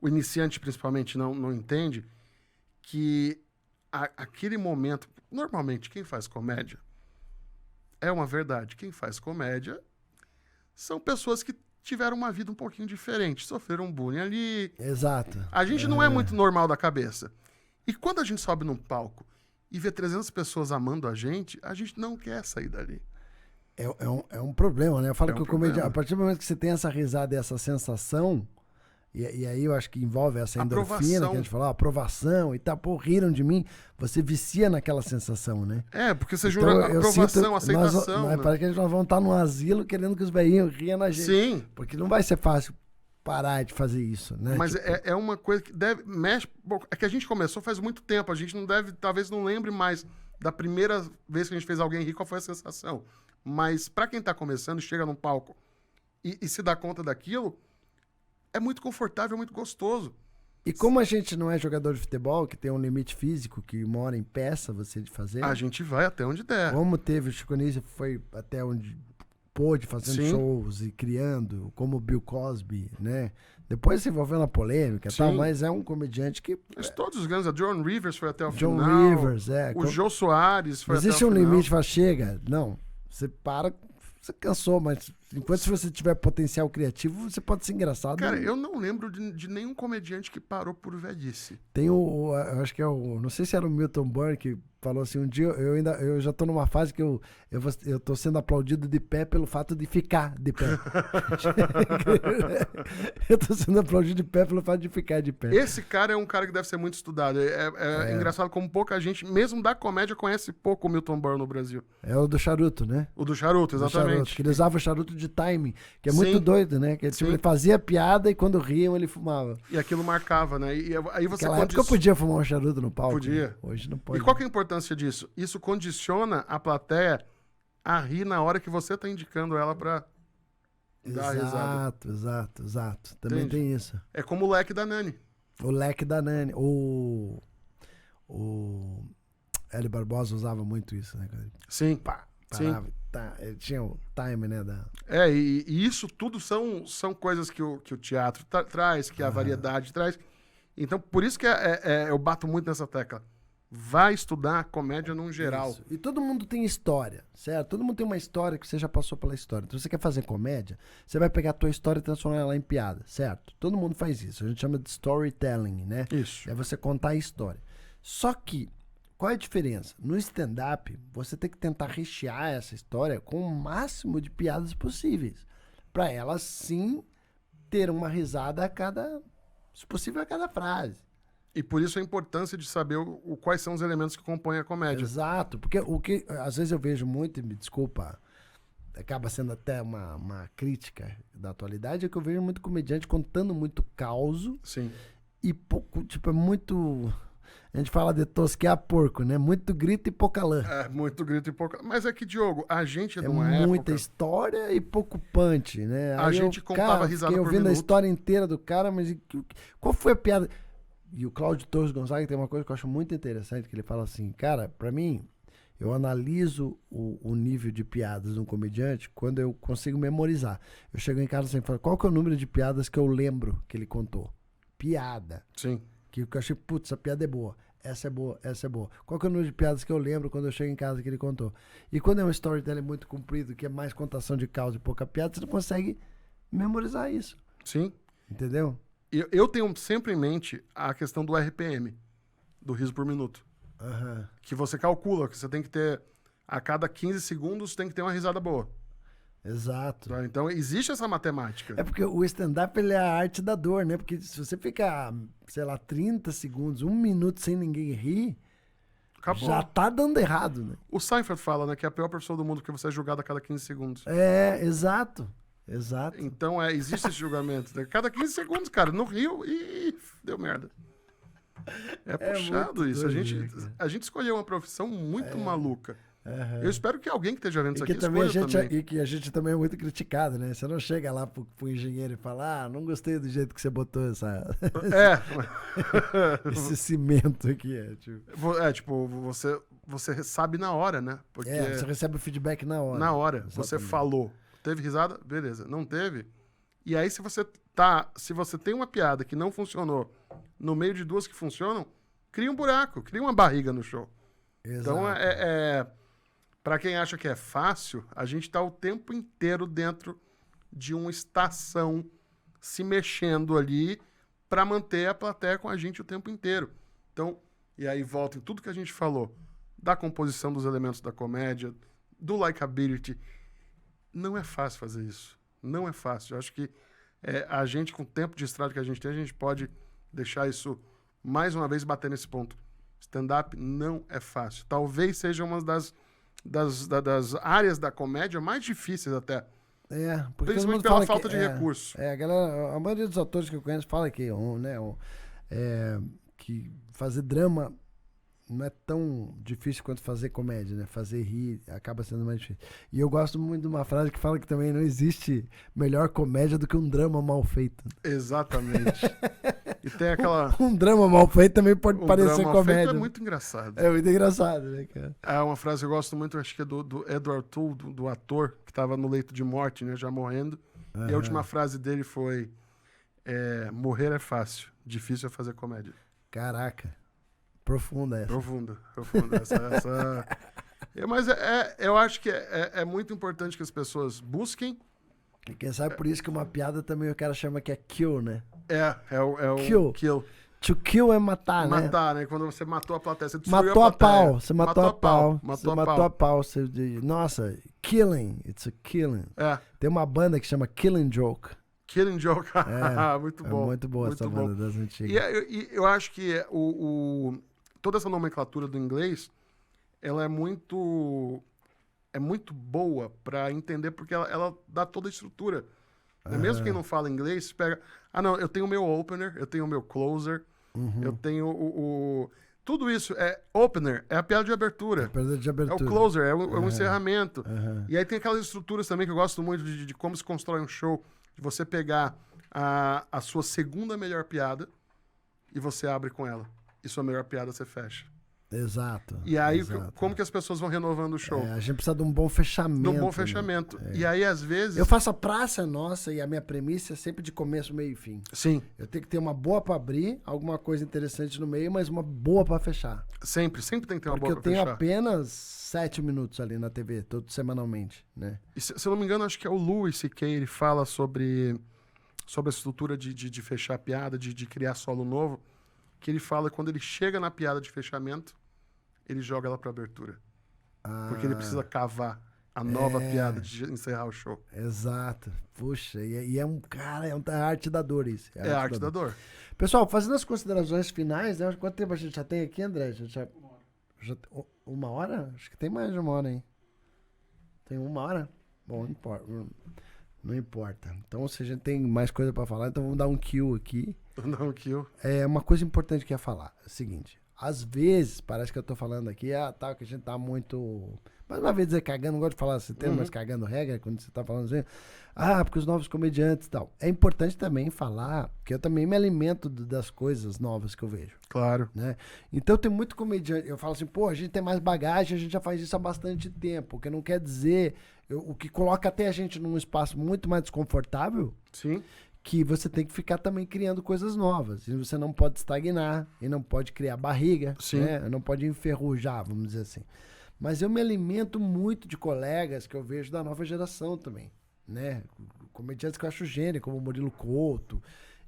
o iniciante principalmente não entende, que aquele momento, normalmente quem faz comédia, é uma verdade, quem faz comédia são pessoas que tiveram uma vida um pouquinho diferente, sofreram bullying ali. Exato. A gente não é muito normal da cabeça. E quando a gente sobe num palco e vê 300 pessoas amando a gente não quer sair dali. É um problema, né? Eu falo que o comediante, a partir do momento que você tem essa risada e essa sensação, e aí eu acho que envolve essa endorfina que a gente falou, aprovação e tal, riram de mim, você vicia naquela sensação, né? Porque você jura aprovação, aceitação. Parece que nós vamos estar num asilo querendo que os velhinhos riam na gente. Sim. Porque não vai ser fácil parar de fazer isso, né? Mas é uma coisa que mexe... É que a gente começou faz muito tempo, a gente talvez não lembre mais da primeira vez que a gente fez alguém rir, qual foi a sensação. Mas pra quem tá começando, chega num palco e se dá conta daquilo, é muito confortável, é muito gostoso. E como a gente não é jogador de futebol, que tem um limite físico, que uma hora impeça você de fazer... A gente vai até onde der. Como teve o Chico Anísio, foi até onde pôde, fazendo shows e criando, como o Bill Cosby, né? Depois se envolveu na polêmica e tal, Sim. mas é um comediante que... Mas todos os grandes, a John Rivers foi até o John final. Rivers, O Jô Soares foi Existe até o um final. limite, fala, chega. Não, você para, você cansou, mas enquanto se você tiver potencial criativo, você pode ser engraçado. Cara, eu não lembro de nenhum comediante que parou por velhice. Tem eu acho que é não sei se era o Milton Berle que falou assim, um dia eu já tô numa fase que eu tô sendo aplaudido de pé pelo fato de ficar de pé. Eu tô sendo aplaudido de pé pelo fato de ficar de pé. Esse cara é um cara que deve ser muito estudado. É engraçado como pouca gente, mesmo da comédia, conhece pouco o Milton Berle no Brasil. É o do charuto, né? O do charuto, Do exatamente. charuto, que ele usava o charuto de timing, que é muito Sim. doido, né? Que tipo, Sim. ele fazia piada e quando riam ele fumava. E aquilo marcava, né? E aí você Naquela época eu podia fumar um charuto no palco. Podia. Né? Hoje não E pode. qual que é a importância disso? Isso condiciona a plateia a rir na hora que você tá indicando ela pra dar a risada. Exato. Também Entende? tem isso. É como o leque da Nani. O leque da Nani. O Hélio Barbosa usava muito isso, né? Cara? Sim. Parava, ele tinha o time, né? E isso tudo são coisas que o teatro traz, que a variedade traz. Então, por isso que eu bato muito nessa tecla. Vai estudar comédia num geral. Isso. E todo mundo tem história, certo? Todo mundo tem uma história que você já passou pela história. Então, você quer fazer comédia, você vai pegar a tua história e transformar ela em piada, certo? Todo mundo faz isso. A gente chama de storytelling, né? Isso. É você contar a história. Só que, qual é a diferença? No stand-up, você tem que tentar rechear essa história com o máximo de piadas possíveis. Pra ela, sim, ter uma risada a cada... se possível, a cada frase. E por isso a importância de saber quais são os elementos que compõem a comédia. Exato, porque o que às vezes eu vejo muito, e me desculpa, acaba sendo até uma crítica da atualidade, é que eu vejo muito comediante contando muito causo Sim. e pouco, tipo, é muito... A gente fala de tosquear porco, né? Muito grito e pouca lã. É muito grito e pouca... Mas é que, Diogo, a gente é de É uma muita época... história e pouco punch, né? A gente contava risada fiquei por ouvindo a minuto. história inteira do cara, mas qual foi a piada? E o Cláudio Torres Gonzaga tem uma coisa que eu acho muito interessante, que ele fala assim, cara, pra mim, eu analiso o nível de piadas de um comediante quando eu consigo memorizar. Eu chego em casa e falo, qual que é o número de piadas que eu lembro que ele contou? Piada. Sim. Que eu achei, putz, essa piada é boa. Essa é boa, essa é boa. Qual que é o número de piadas que eu lembro quando eu chego em casa que ele contou? E quando é um storytelling muito comprido, que é mais contação de causa e pouca piada, você não consegue memorizar isso. Sim. Entendeu? Eu tenho sempre em mente a questão do RPM, do riso por minuto. Aham. Que você calcula, que você tem que ter... A cada 15 segundos tem que ter uma risada boa. Exato. Tá? Então existe essa matemática. É porque o stand-up ele é a arte da dor, né? Porque se você ficar, sei lá, 30 segundos, 1 minuto sem ninguém rir, Acabou. já tá dando errado, né? O Seinfeld fala, né, que é a pior pessoa do mundo porque você é julgado a cada 15 segundos. É, exato. Exato. Então, existe esse julgamento. Né? Cada 15 segundos, cara, no Rio, deu merda. É puxado muito isso. doido, né, cara? A gente escolheu uma profissão muito maluca. Eu espero que alguém que esteja vendo isso E que aqui também escolha também. e que a gente também é muito criticado, né? Você não chega lá pro engenheiro e fala, não gostei do jeito que você botou esse cimento aqui. Tipo, você sabe na hora, né? Porque você recebe o feedback na hora. na hora, você Exatamente. falou. Teve risada? Beleza. Não teve? E aí, se você tem uma piada que não funcionou no meio de duas que funcionam, cria um buraco, cria uma barriga no show. Exato. Então, para quem acha que é fácil, a gente tá o tempo inteiro dentro de uma estação se mexendo ali para manter a plateia com a gente o tempo inteiro. Então, e aí volta em tudo que a gente falou, da composição dos elementos da comédia, do likability. Não é fácil fazer isso. Não é fácil. Eu acho que a gente, com o tempo de estrada que a gente tem, a gente pode deixar isso, mais uma vez, bater nesse ponto. Stand-up não é fácil. Talvez seja uma das áreas da comédia mais difíceis até. Porque todo Principalmente mundo pela fala falta que, de recurso. A maioria dos atores que eu conheço fala que, que fazer drama não é tão difícil quanto fazer comédia, né? Fazer rir acaba sendo mais difícil. E eu gosto muito de uma frase que fala que também não existe melhor comédia do que um drama mal feito. Exatamente. E tem aquela... Um drama mal feito também pode parecer drama mal feito comédia. é muito engraçado. É muito engraçado, né, cara? Há uma frase que eu gosto muito, acho que é do Edward Toole, do ator, que estava no leito de morte, né? Já morrendo. E a última frase dele foi... morrer é fácil, difícil é fazer comédia. Caraca. Profunda essa. Profunda. Mas eu acho que é muito importante que as pessoas busquem. E quem sabe por isso que uma piada também o cara chama que é kill, né? É o Kill. To kill é matar, né? Matar, né? Quando você matou a plateia, você destruiu Matou a plateia. pau. Você matou a pau. Você Matou matou a pau. Você diz, nossa, killing. It's a killing. Tem uma banda que chama Killing Joke. Killing Joke. Muito bom. É muito boa essa banda das antigas. E eu acho que toda essa nomenclatura do inglês, ela é muito boa para entender, porque ela dá toda a estrutura. Mesmo quem não fala inglês, pega... não, eu tenho o meu opener, eu tenho o meu closer, eu tenho tudo isso. Opener é a piada de abertura. É o closer, é o encerramento. E aí tem aquelas estruturas também que eu gosto muito de como se constrói um show. De você pegar a sua segunda melhor piada e você abre com ela. E sua melhor piada você fecha. Exato. E aí, como que as pessoas vão renovando o show? A gente precisa de um bom fechamento. De um bom fechamento. Né? E aí, às vezes... Eu faço a praça nossa e a minha premissa é sempre de começo, meio e fim. Sim. Eu tenho que ter uma boa pra abrir, alguma coisa interessante no meio, mas uma boa pra fechar. Sempre tem que ter uma boa pra fechar. Porque eu tenho apenas 7 minutos ali na TV, todo semanalmente, né? E se eu não me engano, acho que é o Louis C.K., ele fala sobre a estrutura de fechar a piada, de criar solo novo, que ele fala que quando ele chega na piada de fechamento, ele joga ela pra abertura. Porque ele precisa cavar a nova piada de encerrar o show. Exato. Puxa, e é um cara, é a arte da dor isso. É a arte da dor. Pessoal, fazendo as considerações finais, né? Quanto tempo a gente já tem aqui, André? Já 1 hora? Acho que tem mais de 1 hora, hein? Tem 1 hora? Bom, não importa. Então, se a gente tem mais coisa pra falar, então vamos dar um kill aqui. Vamos dar um kill. Uma coisa importante que eu ia falar. É o seguinte. Às vezes, parece que eu tô falando aqui, que a gente tá muito... Mais uma vez dizer cagando, não gosto de falar esse termo, mas cagando regra, quando você tá falando assim, porque os novos comediantes e tal. É importante também falar, que eu também me alimento das coisas novas que eu vejo. Claro. Né? Então tem muito comediante, eu falo assim, a gente tem mais bagagem, a gente já faz isso há bastante tempo, o que não quer dizer, o que coloca até a gente num espaço muito mais desconfortável. Sim. Que você tem que ficar também criando coisas novas. E você não pode estagnar, e não pode criar barriga, né? Não pode enferrujar, vamos dizer assim. Mas eu me alimento muito de colegas que eu vejo da nova geração também, né? Comediantes que eu acho gênio, como o Murilo Couto.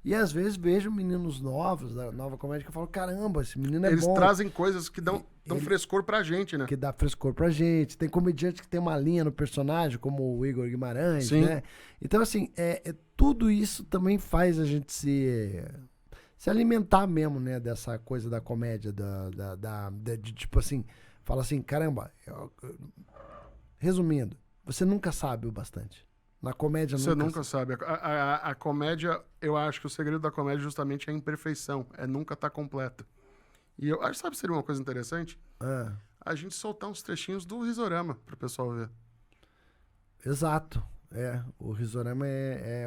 E às vezes vejo meninos novos da nova comédia que eu falo, caramba, esse menino é bom. Eles trazem coisas que dão frescor pra gente, né? Que dá frescor pra gente. Tem comediante que tem uma linha no personagem, como o Igor Guimarães, né? Então, assim, tudo isso também faz a gente se alimentar mesmo, né? Dessa coisa da comédia, de tipo assim, fala assim, caramba, resumindo, você nunca sabe o bastante. Na comédia você nunca sabe. A comédia, eu acho que o segredo da comédia justamente é a imperfeição, é nunca estar completa. E eu acho, sabe, seria uma coisa interessante? A gente soltar uns trechinhos do Risorama pro pessoal ver. Exato. O Risorama é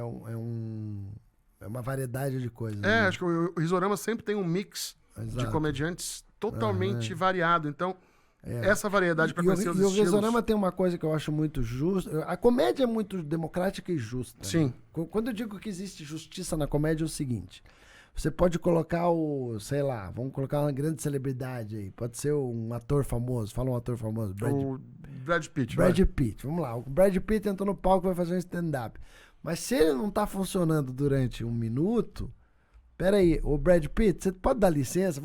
uma variedade de coisas. Né? Acho que o Risorama sempre tem um mix de comediantes totalmente variado. Então, essa variedade para conhecer os estilos. E o Risorama tem uma coisa que eu acho muito justa. A comédia é muito democrática e justa. Sim. Né? Quando eu digo que existe justiça na comédia, é o seguinte. Você pode colocar vamos colocar uma grande celebridade aí. Pode ser um ator famoso. Fala um ator famoso. Brad Pitt. Brad Pitt, vamos lá. O Brad Pitt entrou no palco e vai fazer um stand-up. Mas se ele não tá funcionando durante 1 minuto... Pera aí, o Brad Pitt, você pode dar licença?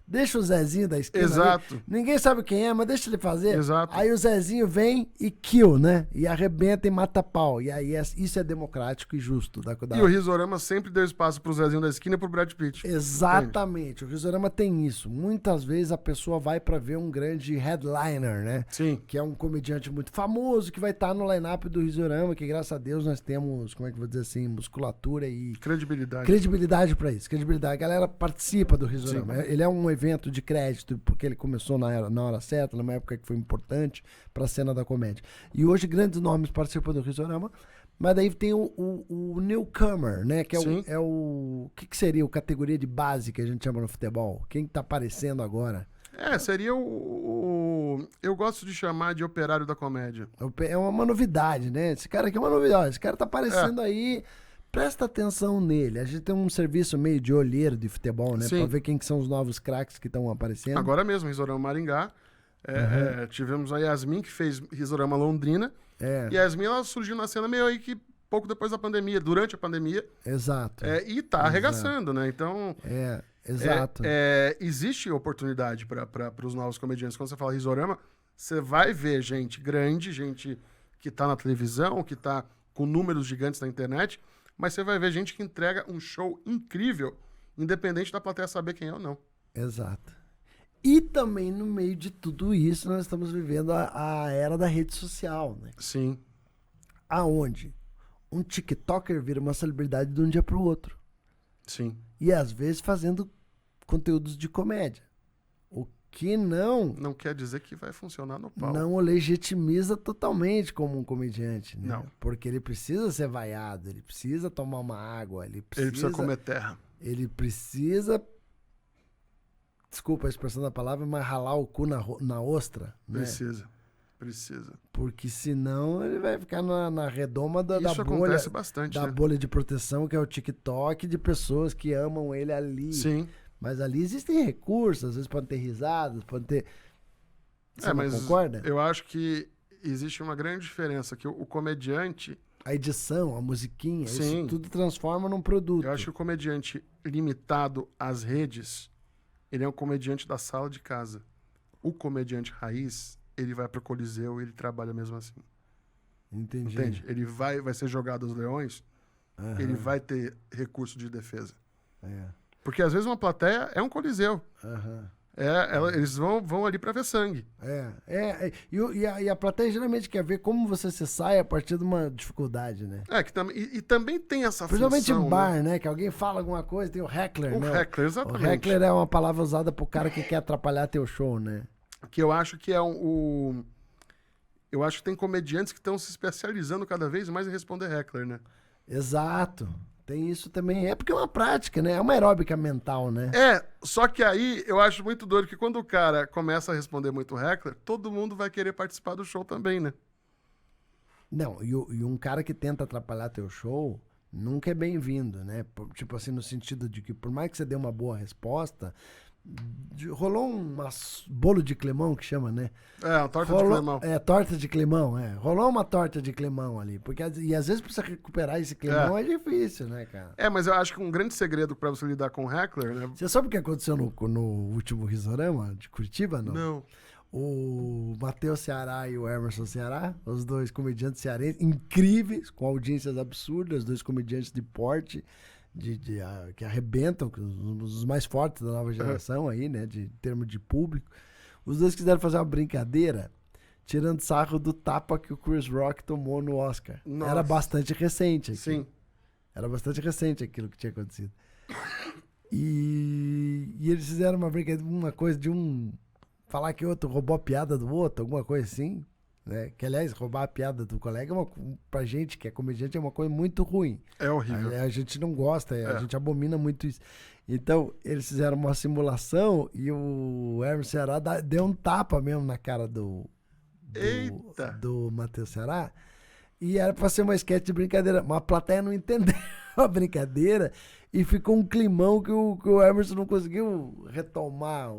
Deixa o Zezinho da esquina. Exato. Ali. Ninguém sabe quem é, mas deixa ele fazer. Exato. Aí o Zezinho vem e kill, né? E arrebenta e mata pau. E aí isso é democrático e justo. E o Risorama sempre deu espaço pro Zezinho da esquina e pro Brad Pitt. Exatamente. Entende? O Risorama tem isso. Muitas vezes a pessoa vai pra ver um grande headliner, né? Sim. Que é um comediante muito famoso, que vai estar no line-up do Risorama, que graças a Deus nós temos, como é que eu vou dizer assim, musculatura e... Credibilidade pra isso. Credibilidade. A galera participa do Risorama. Sim. Ele é um evento de crédito, porque ele começou na hora certa, numa época que foi importante pra cena da comédia. E hoje grandes nomes participam do Risorama, mas daí tem o newcomer, né? Que o que seria a categoria de base que a gente chama no futebol? Quem tá aparecendo agora? Seria eu gosto de chamar de operário da comédia. É uma novidade, né? Esse cara aqui é uma novidade. Esse cara tá aparecendo aí... presta atenção nele. A gente tem um serviço meio de olheiro de futebol, né? Sim. Pra ver quem que são os novos craques que estão aparecendo. Agora mesmo, Risorama Maringá. Tivemos a Yasmin, que fez Risorama Londrina. E a Yasmin, ela surgiu na cena meio aí que pouco depois da pandemia, durante a pandemia. Exato. E tá arregaçando, né? Então... Exato. Existe oportunidade para os novos comediantes. Quando você fala Risorama, você vai ver gente grande, gente que tá na televisão, que tá com números gigantes na internet, mas você vai ver gente que entrega um show incrível, independente da plateia saber quem é ou não. Exato. E também, no meio de tudo isso, nós estamos vivendo a era da rede social, né? Sim. Aonde um TikToker vira uma celebridade de um dia pro outro. Sim. E às vezes fazendo conteúdos de comédia. O que Não quer dizer que vai funcionar no palco. não o legitimiza totalmente como um comediante, né? Não. Porque ele precisa ser vaiado, ele precisa tomar uma água, ele Ele precisa precisa comer terra. Ele precisa, desculpa a expressão da palavra, mas ralar o cu na ostra, né? Precisa. Porque senão ele vai ficar na redoma da Isso bolha, acontece bastante, da né? bolha de proteção, que é o TikTok, de pessoas que amam ele ali. Sim. Mas ali existem recursos, às vezes podem ter risadas, podem ter... Você não mas concorda? eu acho que existe uma grande diferença, que o comediante... A edição, a musiquinha, Sim. isso tudo transforma num produto. Eu acho que o comediante limitado às redes, ele é um comediante da sala de casa. O comediante raiz, ele vai pro Coliseu e ele trabalha mesmo assim. Entendi. Entende? Ele vai ser jogado aos leões, ele vai ter recurso de defesa. Porque às vezes uma plateia é um Coliseu. Eles vão ali pra ver sangue. E a plateia geralmente quer ver como você se sai a partir de uma dificuldade, né? E também tem essa Principalmente função, em bar, né? Que alguém fala alguma coisa, tem o heckler, né? O heckler, exatamente. O heckler é uma palavra usada pro cara que quer atrapalhar teu show, né? Que eu acho que é eu acho que tem comediantes que estão se especializando cada vez mais em responder heckler, né? Exato. Tem isso também. É porque é uma prática, né? É uma aeróbica mental, né? Só que aí eu acho muito doido que quando o cara começa a responder muito heckler, todo mundo vai querer participar do show também, né? Não, e um cara que tenta atrapalhar teu show nunca é bem-vindo, né? Tipo assim, no sentido de que por mais que você dê uma boa resposta, rolou um bolo de climão que chama, né? Uma torta de climão. Torta de climão, Rolou uma torta de climão ali. E às vezes pra você recuperar esse climão é difícil, né, cara? Mas eu acho que um grande segredo pra você lidar com o heckler, né? Você sabe o que aconteceu no último Risorama de Curitiba, não? Não. O Matheus Ceará e o Emerson Ceará, os dois comediantes cearenses, incríveis, com audiências absurdas, dois comediantes de porte, que arrebentam, os mais fortes da nova geração aí, né, de termo de público. Os dois quiseram fazer uma brincadeira, tirando sarro do tapa que o Chris Rock tomou no Oscar. Nossa. Era bastante recente aqui. Sim. Era bastante recente aquilo que tinha acontecido. E eles fizeram uma brincadeira, uma coisa de falar que o outro roubou a piada do outro, alguma coisa assim, né? Que, aliás, roubar a piada do colega, pra gente que é comediante, é uma coisa muito ruim. É horrível. A gente não gosta, a gente abomina muito isso. Então, eles fizeram uma simulação e o Hermes Ceará deu um tapa mesmo na cara do Matheus Ceará. E era pra ser uma esquete de brincadeira. Mas a plateia não entendeu a brincadeira e ficou um climão que o Emerson não conseguiu retomar.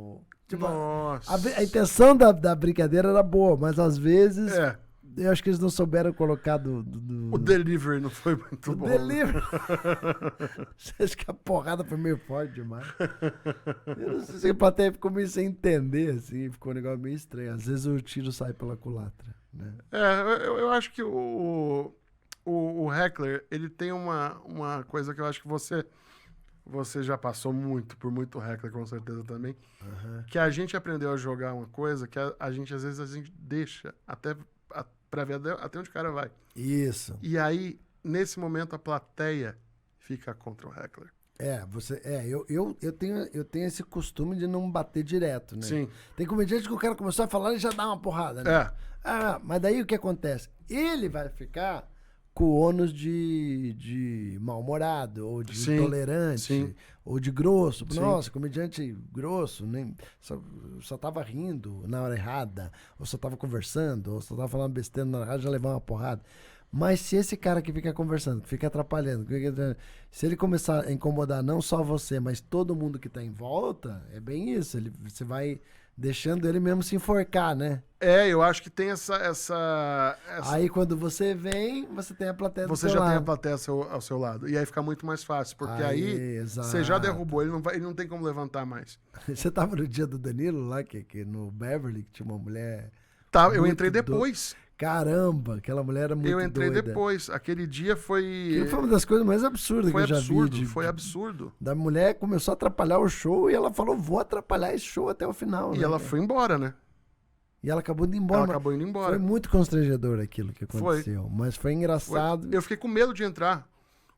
Nossa. A intenção da brincadeira era boa, mas às vezes eu acho que eles não souberam colocar o delivery não foi muito bom. O delivery. Acho que a porrada foi meio forte demais. Eu não sei se a plateia ficou meio sem entender, assim, ficou um negócio meio estranho. Às vezes o tiro sai pela culatra, né? Eu acho que o heckler, ele tem uma coisa que eu acho que você já passou por muito heckler, com certeza também. Que a gente aprendeu a jogar uma coisa que a gente, às vezes, a gente deixa pra ver até onde o cara vai. Isso. E aí, nesse momento, a plateia fica contra o heckler. Eu tenho esse costume de não bater direto, né? Sim. Tem comediante que o cara começou a falar e já dá uma porrada, né? Mas daí o que acontece? Ele vai ficar com o ônus de mal-humorado, ou de intolerante, ou de grosso. Nossa, comediante grosso, nem, só tava rindo na hora errada, ou só tava conversando, ou só tava falando besteira na hora errada, já levou uma porrada. Mas se esse cara que fica conversando, que fica atrapalhando, se ele começar a incomodar não só você, mas todo mundo que tá em volta, é bem isso. Você vai deixando ele mesmo se enforcar, né? Eu acho que tem essa... Aí quando você vem, você tem a plateia do Você seu já tem a lado. plateia ao seu lado. E aí fica muito mais fácil, porque aí exato. você já derrubou, ele não tem como levantar mais. Você tava no dia do Danilo lá, que no Beverly, que tinha uma mulher... Tá, eu muito entrei depois. Caramba, aquela mulher era muito Eu entrei doida. depois. Aquele dia foi... Aquilo foi uma das coisas mais absurdas Foi que eu já absurdo, vi. foi absurdo. Da mulher começou a atrapalhar o show e ela falou, vou atrapalhar esse show até o final. E né, ela cara? foi embora, né? E ela acabou indo embora. Ela mas acabou indo embora. Foi muito constrangedor aquilo que Foi. aconteceu. Mas foi engraçado. Eu fiquei com medo de entrar.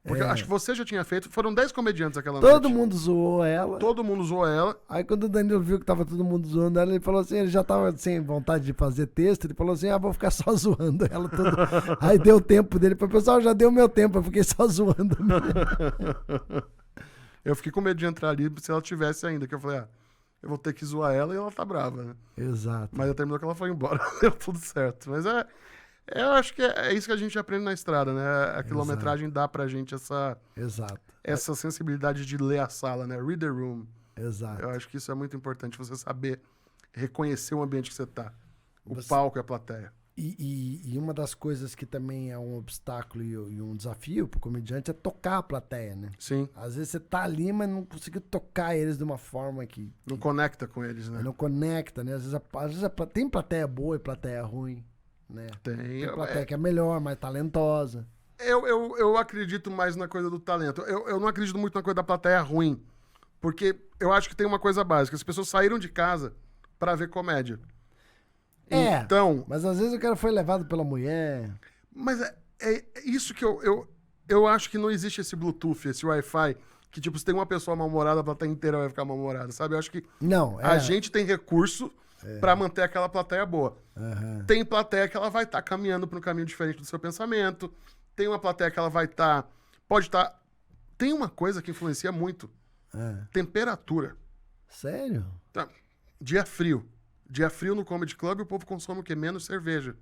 Porque É. acho que você já tinha feito. Foram 10 comediantes aquela Todo noite. mundo zoou ela. Todo mundo zoou ela. Aí quando o Danilo viu que tava todo mundo zoando ela, ele falou assim, ele já tava sem vontade de fazer texto, ele falou assim, vou ficar só zoando ela toda. Aí deu o tempo dele, falou, pessoal, já deu meu tempo, eu fiquei só zoando. Eu fiquei com medo de entrar ali se ela tivesse ainda. Que eu falei, eu vou ter que zoar ela e ela tá brava, né? Exato. Mas eu terminou que ela foi embora. Deu tudo certo. Mas eu acho que é isso que a gente aprende na estrada, né? A quilometragem dá pra gente Exato. essa sensibilidade de ler a sala, né? Read the room. Exato. Eu acho que isso é muito importante, você saber reconhecer o ambiente que você tá. O Você- palco e a plateia. E uma das coisas que também é um obstáculo e um desafio pro comediante é tocar a plateia, né? Sim. Às vezes você tá ali, mas não conseguiu tocar eles de uma forma que Não conecta com eles, né? não conecta, né? Às vezes tem plateia boa e plateia ruim, né? Tem. Tem plateia que é melhor, mais talentosa. Eu acredito mais na coisa do talento. Eu não acredito muito na coisa da plateia ruim. Porque eu acho que tem uma coisa básica. As pessoas saíram de casa pra ver comédia. Então, Mas às vezes o cara foi levado pela mulher. mas é isso que eu acho que não existe esse Bluetooth, esse Wi-Fi, que tipo, se tem uma pessoa mal-humorada, a plateia inteira vai ficar mal-humorada, sabe? Eu acho que Não, a gente tem recurso pra manter aquela plateia boa. Aham. Tem plateia que ela vai estar caminhando para um caminho diferente do seu pensamento. Tem uma plateia que ela vai estar... Pode estar... Tem uma coisa que influencia muito. Temperatura. Sério? Tá. Dia frio. Dia frio no Comedy Club, o povo consome o quê? Menos cerveja.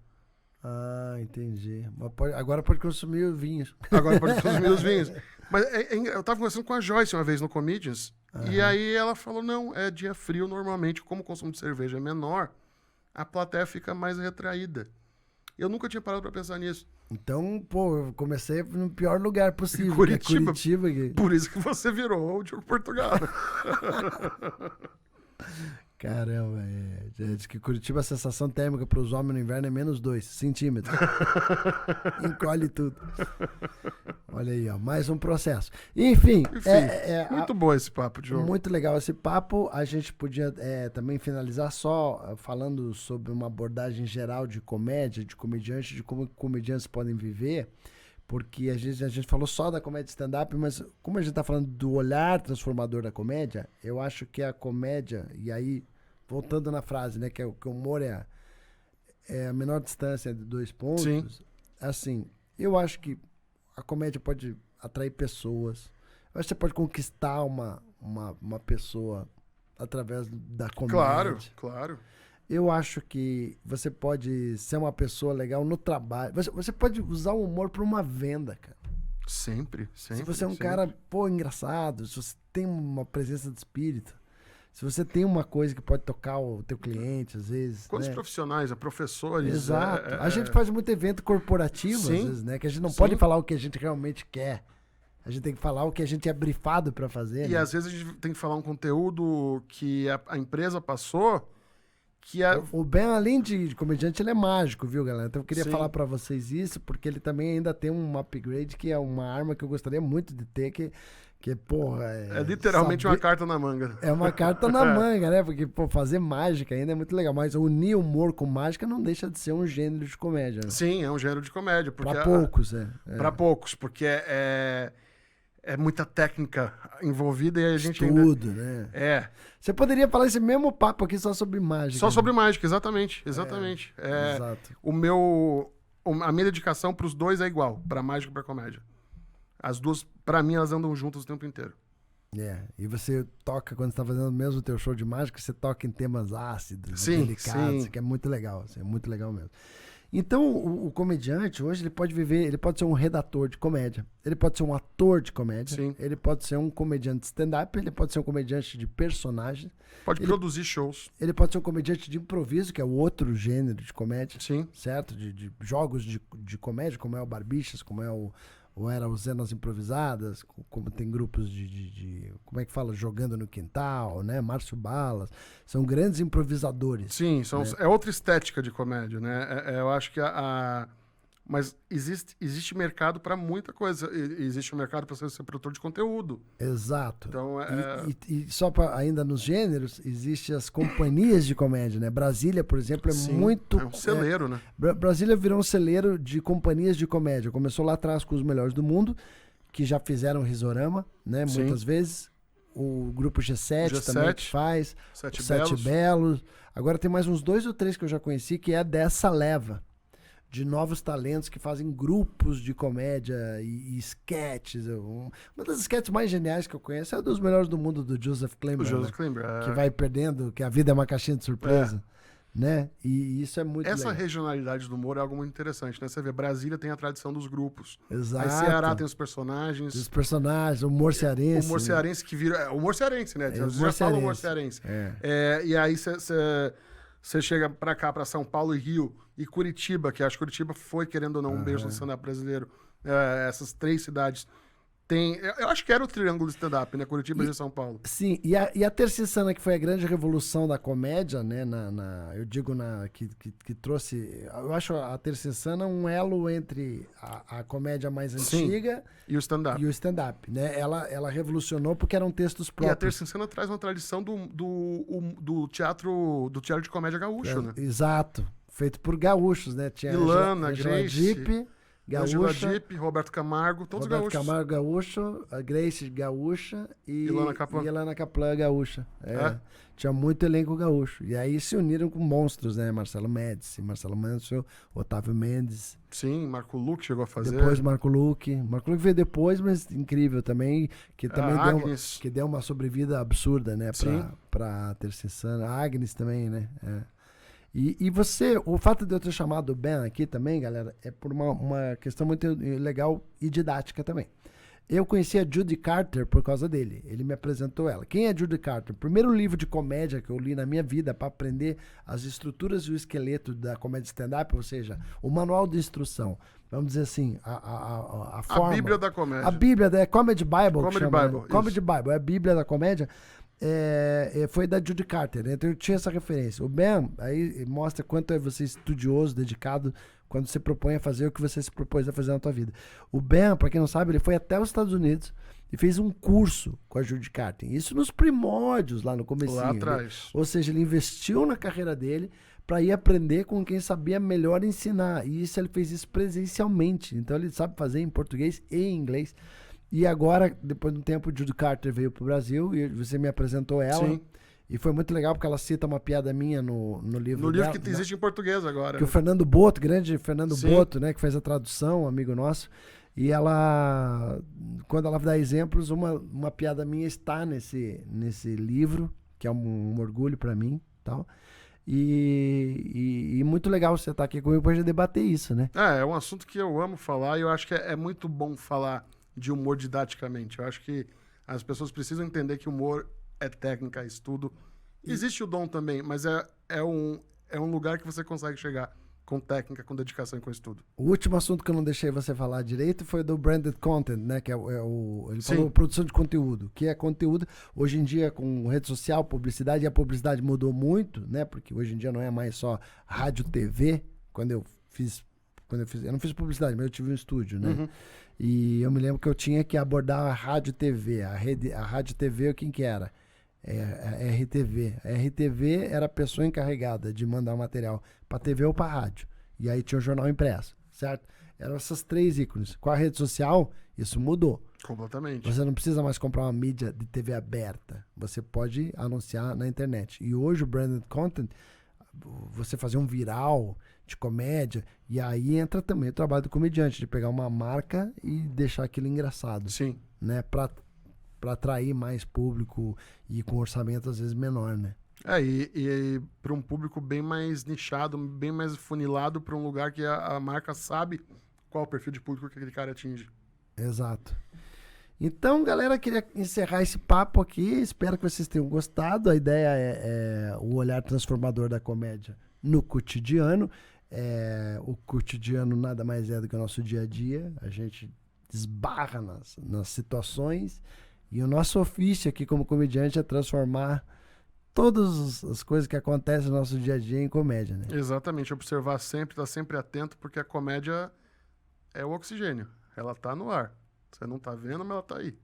Ah, entendi. Mas agora pode consumir vinhos. Agora pode consumir os vinhos. Mas eu tava conversando com a Joyce uma vez no Comedians, e aí ela falou, não, é dia frio normalmente, como o consumo de cerveja é menor, a plateia fica mais retraída. Eu nunca tinha parado pra pensar nisso. Então, pô, eu comecei no pior lugar possível. Curitiba. Que é Curitiba. Por isso que você virou o Diogo Portugal. Caramba, diz que Curitiba a sensação térmica para os homens no inverno é -2 centímetros. Encolhe tudo. Olha aí, ó, mais um processo. Enfim, Muito bom esse papo, Diogo. muito legal esse papo. A gente podia também finalizar só falando sobre uma abordagem geral de comédia, de comediante, de como comediantes podem viver. Porque a gente falou só da comédia stand-up, mas como a gente está falando do olhar transformador da comédia, eu acho que a comédia, e aí, voltando na frase, né, que o humor é a menor distância de 2 pontos, Sim. assim, eu acho que a comédia pode atrair pessoas. Eu acho que você pode conquistar uma pessoa através da comédia. Claro, claro. Eu acho que você pode ser uma pessoa legal no trabalho. Você pode usar o humor para uma venda, cara. Sempre. Se você é um sempre. cara, engraçado, se você tem uma presença de espírito, se você tem uma coisa que pode tocar o teu cliente, às vezes. Quantos né? profissionais, professores... Exato. A gente faz muito evento corporativo, às Sim. vezes, né? Que a gente não Sim. pode falar o que a gente realmente quer. A gente tem que falar o que a gente é brifado para fazer. E né? às vezes a gente tem que falar um conteúdo que a empresa passou, que O Ben, além de comediante, ele é mágico, viu, galera? Então eu queria Sim. falar pra vocês isso, porque ele também ainda tem um upgrade, que é uma arma que eu gostaria muito de ter, que porra... é literalmente uma carta na manga. É uma carta na manga, né? Porque, pô, fazer mágica ainda é muito legal, mas unir humor com mágica não deixa de ser um gênero de comédia, né? Sim, é um gênero de comédia. Porque Pra poucos, Pra poucos, porque é muita técnica envolvida e a gente Estudo, né? ainda... Você poderia falar esse mesmo papo aqui só sobre mágica. Só né? sobre mágica, exatamente. Exato. A minha dedicação pros dois é igual, pra mágica e pra comédia. As duas, pra mim, elas andam juntas o tempo inteiro. E você toca, quando você tá fazendo mesmo o teu show de mágica, você toca em temas ácidos, Sim, delicados, sim. que é muito legal, assim, é muito legal mesmo. Então, o comediante, hoje, ele pode viver, ele pode ser um redator de comédia, ele pode ser um ator de comédia, Sim. ele pode ser um comediante de stand-up, ele pode ser um comediante de personagem, Pode produzir shows. ele pode ser um comediante de improviso, que é o outro gênero de comédia, Sim. certo? De jogos de comédia, como é o Barbichas, como é ou era o Zenas Improvisadas, como tem grupos como é que fala? Jogando no Quintal, né? Márcio Balas. São grandes improvisadores. Sim, né? é outra estética de comédia, né? Eu acho que mas existe mercado para muita coisa. Existe um mercado para você ser produtor de conteúdo. Exato. Então, E só para ainda nos gêneros, existem as companhias de comédia, né? Brasília, por exemplo, é sim, muito... é um celeiro, né? Brasília virou um celeiro de companhias de comédia. Começou lá atrás com os melhores do mundo, que já fizeram Risorama, né? Sim. Muitas vezes. O grupo G7, também que faz. Sete o Sete Belos. Agora tem mais uns 2 ou 3 que eu já conheci, que é dessa leva de novos talentos que fazem grupos de comédia e sketches. Uma das sketches mais geniais que eu conheço é a dos melhores do mundo, do Joseph Klimber. O Joseph né? Klimber. Que vai perdendo, que a vida é uma caixinha de surpresa. Né? E isso é muito Essa legal. regionalidade do humor é algo muito interessante, né? Você vê, Brasília tem a tradição dos grupos. Exato. Aí Ceará tem os personagens. Os personagens, o humor cearense. O humor cearense que vira... O humor cearense, né? É, Você já fala humor cearense. E aí você chega pra cá, pra São Paulo e Rio, e Curitiba, que acho que Curitiba foi, querendo ou não, um beijo do stand-up brasileiro. Essas 3 cidades tem... Eu acho que era o triângulo de stand-up, né? Curitiba e São Paulo. Sim, e a Terça Insana, que foi a grande revolução da comédia, né? Eu digo que trouxe... Eu acho a Terça Insana um elo entre a comédia mais antiga... E o stand-up. E o stand-up, né? Ela revolucionou porque eram textos próprios. E a Terça Insana traz uma tradição do teatro de comédia gaúcho, né? Exato. Feito por gaúchos, né? Tinha Ilana, Angela Grace, Dipp, Angela gaúcha. Dipp, Roberto Camargo, todos Roberto gaúchos. Camargo gaúcho, a Grace gaúcha e Ilana Kaplan gaúcha. Tinha muito elenco gaúcho. E aí se uniram com monstros, né? Marcelo Médici, Marcelo Mansell, Otávio Mendes. Sim, Marco Luque chegou a fazer. Depois Marco Luque. Marco Luque veio depois, mas incrível também. Que também deu uma sobrevida absurda, né? Pra Terça Insana. A Agnes também, né? E você, o fato de eu ter chamado o Ben aqui também, galera, é por uma questão muito legal e didática também. Eu conheci a Judy Carter por causa dele. Ele me apresentou ela. Quem é Judy Carter? O primeiro livro de comédia que eu li na minha vida para aprender as estruturas e o esqueleto da comédia stand-up, ou seja, o manual de instrução. Vamos dizer assim, a forma. A Bíblia da comédia. A Bíblia da Comedy Bible. Comedy Bible. Né? Comedy Bible, é a Bíblia da comédia. Foi da Judy Carter, né? Então eu tinha essa referência. O Ben aí mostra quanto é você estudioso, dedicado, quando você propõe a fazer o que você se propôs a fazer na tua vida. O Ben, para quem não sabe, ele foi até os Estados Unidos e fez um curso com a Judy Carter. Isso nos primórdios, lá no comecinho. Lá atrás. Ou seja, ele investiu na carreira dele para ir aprender com quem sabia melhor ensinar. E ele fez isso presencialmente. Então ele sabe fazer em português e em inglês. E agora, depois de um tempo, Judy Carter veio pro Brasil e você me apresentou ela. Sim. E foi muito legal porque ela cita uma piada minha no livro. No livro dela, que existe em português agora. Que né? o Fernando Boto, grande Fernando Sim. Boto, né, que fez a tradução, amigo nosso. E ela, quando ela dá exemplos, uma piada minha está nesse livro, que é um orgulho para mim, tal. E muito legal você estar aqui comigo pra gente debater isso, né? É um assunto que eu amo falar e eu acho que é muito bom falar de humor didaticamente. Eu acho que as pessoas precisam entender que humor é técnica, é estudo. Existe o dom também, mas é um lugar que você consegue chegar com técnica, com dedicação e com estudo. O último assunto que eu não deixei você falar direito foi do branded content, né? Que ele Sim. falou produção de conteúdo, que é conteúdo, hoje em dia com rede social, publicidade, e a publicidade mudou muito, né? Porque hoje em dia não é mais só rádio, TV. Eu não fiz publicidade, mas eu tive um estúdio, né? Uhum. E eu me lembro que eu tinha que abordar a rádio TV, a rádio TV, quem que era? A RTV. A RTV era a pessoa encarregada de mandar o material para TV ou para rádio. E aí tinha o jornal impresso, certo? Eram essas 3 ícones. Com a rede social, isso mudou. Completamente. Você não precisa mais comprar uma mídia de TV aberta. Você pode anunciar na internet. E hoje o branded content, você fazer um viral de comédia, e aí entra também o trabalho do comediante, de pegar uma marca e deixar aquilo engraçado. Sim. Né? Para atrair mais público e com orçamento às vezes menor, né? E para um público bem mais nichado, bem mais funilado, para um lugar que a marca sabe qual o perfil de público que aquele cara atinge. Exato. Então, galera, queria encerrar esse papo aqui. Espero que vocês tenham gostado. A ideia é o olhar transformador da comédia no cotidiano. O cotidiano nada mais é do que o nosso dia a dia. A gente esbarra nas situações. E o nosso ofício aqui como comediante é transformar todas as coisas que acontecem no nosso dia a dia em comédia, né? Exatamente. Observar sempre, estar sempre atento, porque a comédia é o oxigênio. Ela tá no ar. Você não tá vendo, mas ela tá aí.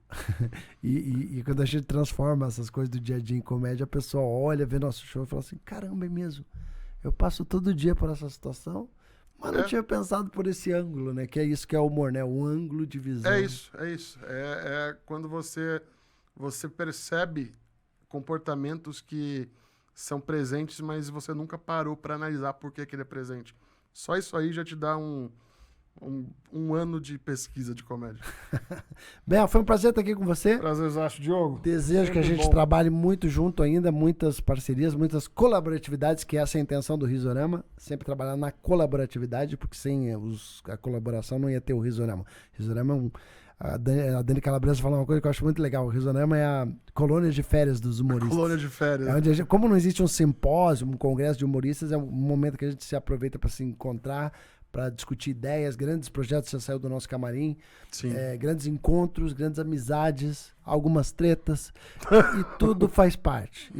E quando a gente transforma essas coisas do dia a dia em comédia, a pessoa olha, vê nosso show e fala assim, caramba, é mesmo. Eu passo todo dia por essa situação, mas não tinha pensado por esse ângulo, né? Que é isso que é o humor, né? O ângulo de visão. É isso. É quando você percebe comportamentos que são presentes, mas você nunca parou para analisar por que ele é presente. Só isso aí já te dá um ano de pesquisa de comédia. Bem, foi um prazer estar aqui com você. Prazerzaço, Diogo. Desejo Sempre que a gente bom. trabalhe muito junto ainda, muitas parcerias, muitas colaboratividades, que essa é a intenção do Risorama, sempre trabalhar na colaboratividade, porque sem a colaboração não ia ter o Risorama. Risorama a Dani Calabresa fala uma coisa que eu acho muito legal. O Risorama é a colônia de férias dos humoristas. Colônia de férias. É onde como não existe um simpósio, um congresso de humoristas, é um momento que a gente se aproveita para se encontrar, para discutir ideias, grandes projetos já saiu do nosso camarim, grandes encontros, grandes amizades, algumas tretas, e tudo faz parte,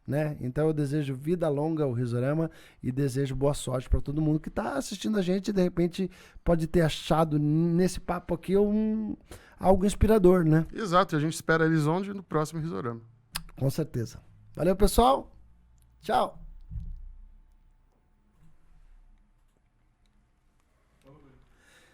né? Então eu desejo vida longa ao Risorama e desejo boa sorte para todo mundo que está assistindo a gente e de repente pode ter achado nesse papo aqui algo inspirador, né? Exato, e a gente espera eles onde? No próximo Risorama. Com certeza. Valeu, pessoal. Tchau.